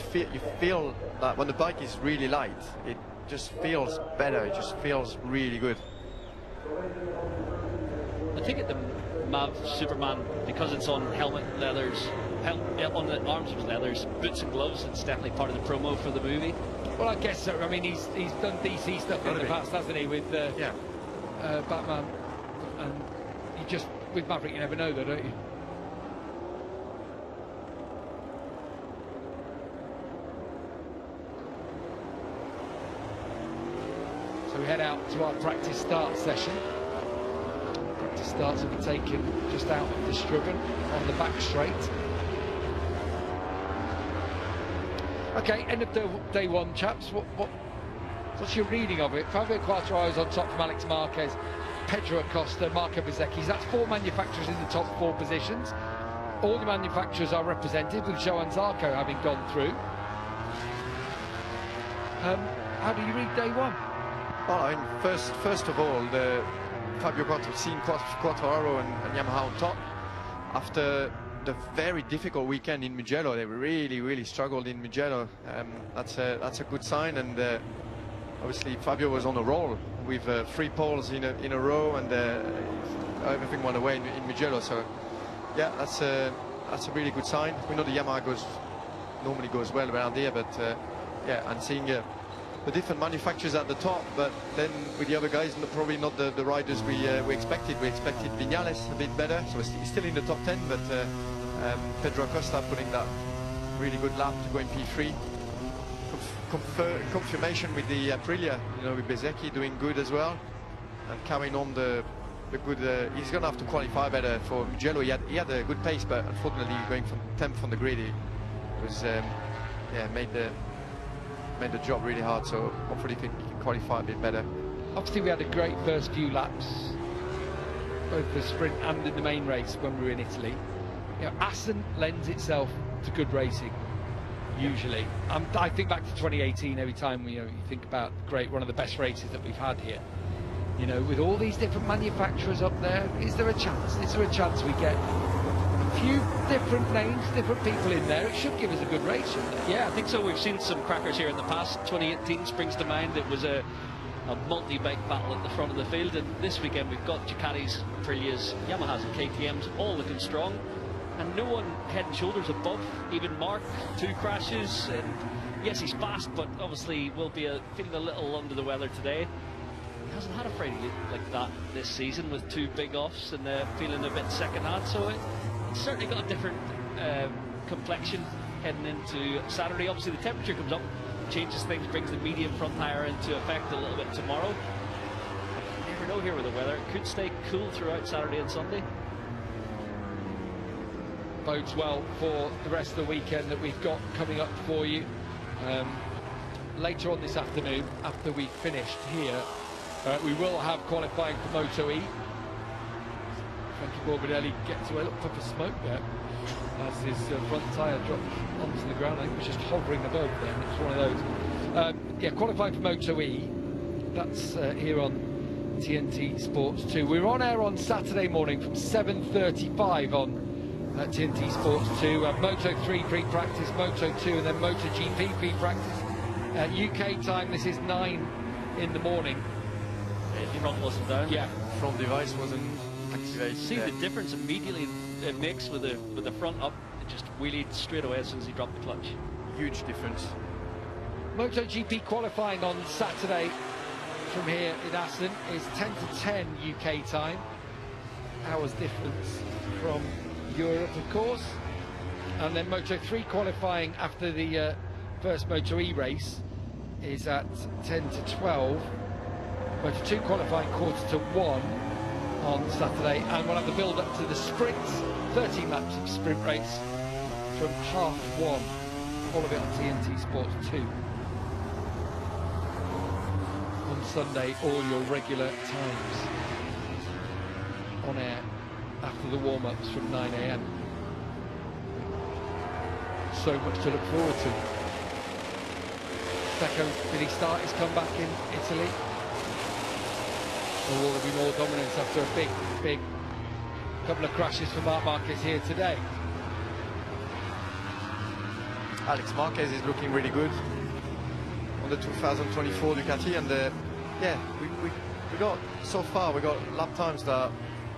feel that when the bike is really light, it just feels better. It just feels really good. I think at the Mav Superman, because it's on helmet leathers, on the arms with leathers, boots and gloves, it's definitely part of the promo for the movie. Well, I guess so. I mean, he's done DC stuff in the past, hasn't he, with Batman. And you just, with Maverick, you never know, though, don't you? So we head out to our practice start session. Practice starts will be taken just out of the Striven on the back straight. Okay, end of day one, chaps. What's your reading of it? Fabio Quartararo's on top from Alex Marquez, Pedro Acosta, Marco Bezzecchi. That's 4 manufacturers in the top 4 positions. All the manufacturers are represented, with Johan Zarco having gone through. How do you read day one? Well, I mean, first of all, Fabio Quartararo and Yamaha on top. After the very difficult weekend in Mugello, they really struggled in Mugello. That's a good sign, and obviously Fabio was on a roll with 3 poles in a row, and everything went away in Mugello. So yeah, that's a really good sign. We know the Yamaha normally goes well around here, but yeah, and seeing the different manufacturers at the top, but then with the other guys, probably not the riders we expected. We expected Vinales a bit better, so he's still in the top 10, but Pedro Acosta putting that really good lap to go in P3. Confirmation with the Aprilia, you know, with Bezzecchi doing good as well, and carrying on the good. He's going to have to qualify better for Mugello. He had a good pace, but unfortunately going from 10th on the grid, he was made the job really hard. So hopefully he can qualify a bit better. Obviously, we had a great first few laps, both the sprint and in the main race when we were in Italy. You know, Assen lends itself to good racing, usually. I think back to 2018 every time you think about one of the best races that we've had here. You know, with all these different manufacturers up there, is there a chance? Is there a chance we get a few different names, different people in there? It should give us a good race, shouldn't it? Yeah, I think so. We've seen some crackers here in the past. 2018 springs to mind. It was a multi-bike battle at the front of the field, and this weekend we've got Ducatis, Aprilias, Yamahas and KTMs all looking strong, and no one head and shoulders above. Even Mark, 2 crashes, and yes, he's fast, but obviously will be feeling a little under the weather today. He hasn't had a Friday like that this season, with 2 big offs and feeling a bit second-hand, so it's certainly got a different complexion heading into Saturday. Obviously the temperature comes up, changes things, brings the medium front tyre into effect a little bit tomorrow. You never know here with the weather. It could stay cool throughout Saturday and Sunday. Bodes well for the rest of the weekend that we've got coming up for you. Later on this afternoon, after we've finished here, we will have qualifying for Moto E. Frankie Morbidelli gets away, look, puff of smoke there as his front tyre drops onto the ground. I think it was just hovering above there. It's one of those. Yeah, qualifying for Moto E. That's here on TNT Sports 2. We're on air on Saturday morning from 7:35 on TNT Sports 2. Moto 3 pre-practice, Moto 2 and then MotoGP pre-practice. UK time, this is 9 in the morning. The front wasn't down. Yeah. Front device wasn't activated See there. the difference immediately it makes with the front up. It just wheelied straight away as soon as he dropped the clutch. Huge difference. MotoGP qualifying on Saturday from here in Assen is 10 to 10 UK time. Hours difference from Europe, of course. And then Moto3 qualifying after the first Moto E race is at 10 to 12. Moto2 qualifying 1:45 on Saturday, and we'll have the build up to the sprints, 13 laps of sprint race from 1:30. All of it on TNT Sports 2. On Sunday, all your regular times on air after the warm-ups from 9 AM. So much to look forward to. Pecco, did he start his comeback in Italy? Or will there be more dominance after a big couple of crashes for Marc Marquez here today? Alex Marquez is looking really good on the 2024 Ducati, and yeah, we got so far we got lap times that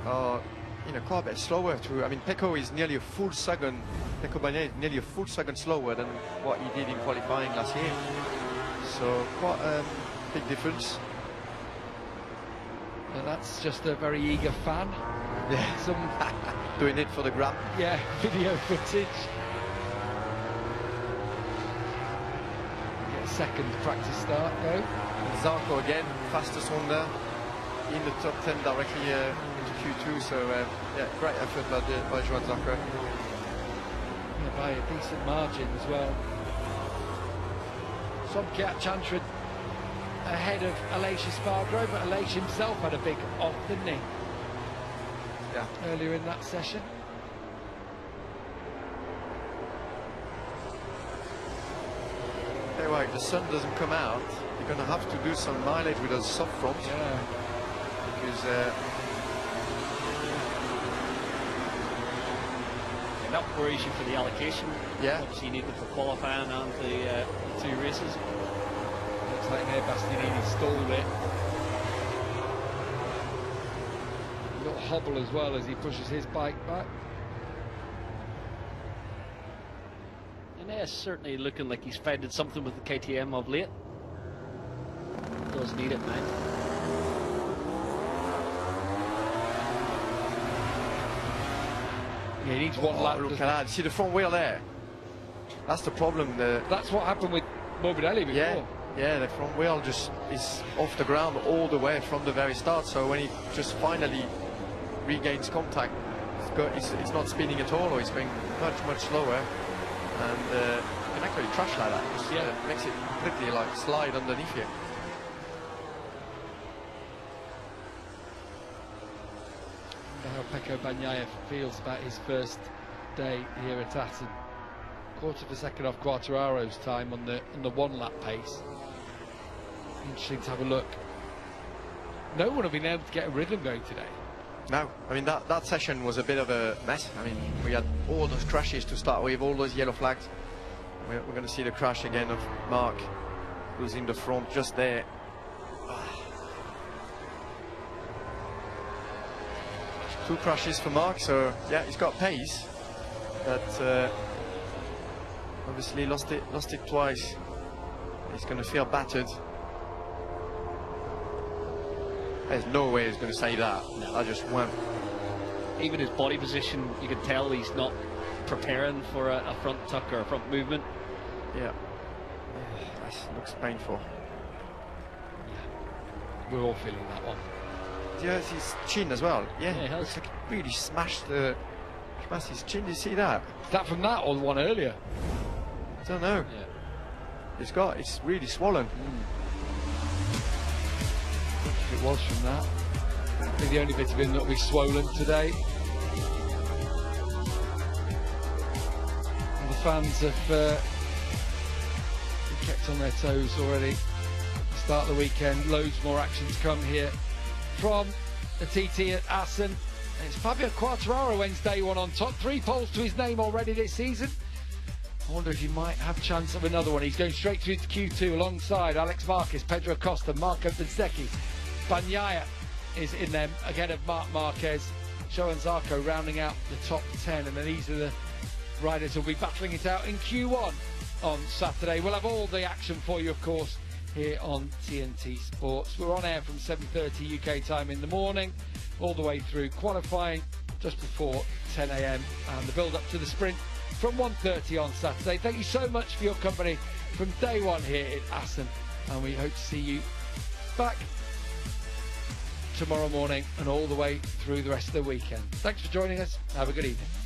are quite a bit slower too. I mean, Pecco is nearly a full second. Pecco Bagnaia is nearly a full second slower than what he did in qualifying last year. So quite a big difference. And that's just a very eager fan. Yeah, Some doing it for the gram. yeah, video footage. Get a second practice start go. Zarco again, fastest one there in the top 10 directly into Q2. So yeah, great effort by Joan Zarco. Yeah, by a decent margin as well. Sobkiat Chantrid ahead of Aleix Espargaro, but Aleix himself had a big off, didn't he? Yeah. Earlier in that session. Anyway, if the sun doesn't come out, you're going to have to do some mileage with a soft front. Yeah. Because And that worries you for the allocation. Yeah. Obviously you need them for qualifying and the 2 races. Looks like Nea Bastianini stalled it. A little hobble as well as he pushes his bike back. And they're certainly looking like he's finding something with the KTM of late. Does need it, man. Yeah, he needs one lap. look at doesn't that. See the front wheel there? That's the problem. he? That's what happened with Morbidelli before. Yeah, the front wheel just is off the ground all the way from the very start. So when he just finally regains contact, it's not spinning at all, or it's going much slower, and can actually crash like that. Just, makes it completely like slide underneath you. How Pecco Bagnaia feels about his first day here at Assen. Quarter of a second off Quartararo's time on the 1 lap pace. Interesting to have a look. No one have been able to get a rhythm going today. No, I mean that session was a bit of a mess. I mean, we had all those crashes to start with, all those yellow flags. We're going to see the crash again of Marc, who's in the front just there. 2 crashes for Marc, so yeah, he's got pace, but obviously lost it twice. He's going to feel battered. There's no way he's going to say that. No. I just went. Even his body position, you can tell he's not preparing for a front tuck or a front movement. Yeah. That looks painful. We're all feeling that one. Yeah, his chin as well. Yeah, Yeah, it has. looks like he really smashed his chin. Did you see that? Is that from that or the one earlier? I don't know. Yeah. It's really swollen. If it was from that. I think the only bit of him that'll be swollen today. And the fans have been kept on their toes already. Start the weekend, loads more action to come here from the TT at Assen. And it's Fabio Quartararo wins day 1 on top. 3 poles to his name already this season. I wonder if he might have a chance of another one. He's going straight through to Q2 alongside Alex Marquez, Pedro Acosta, Marco Bezzecchi. Bagnaia is in them ahead of Marc Marquez. Show and Zarco rounding out the top 10, and then these are the riders who'll be battling it out in Q1 on Saturday. We'll have all the action for you, of course, here on TNT Sports. We're on air from 7:30 UK time in the morning, all the way through qualifying just before 10 a.m. and the build-up to the sprint from 1:30 on Saturday. Thank you so much for your company from day one here in Assen, and we hope to see you back tomorrow morning and all the way through the rest of the weekend. Thanks for joining us. Have a good evening.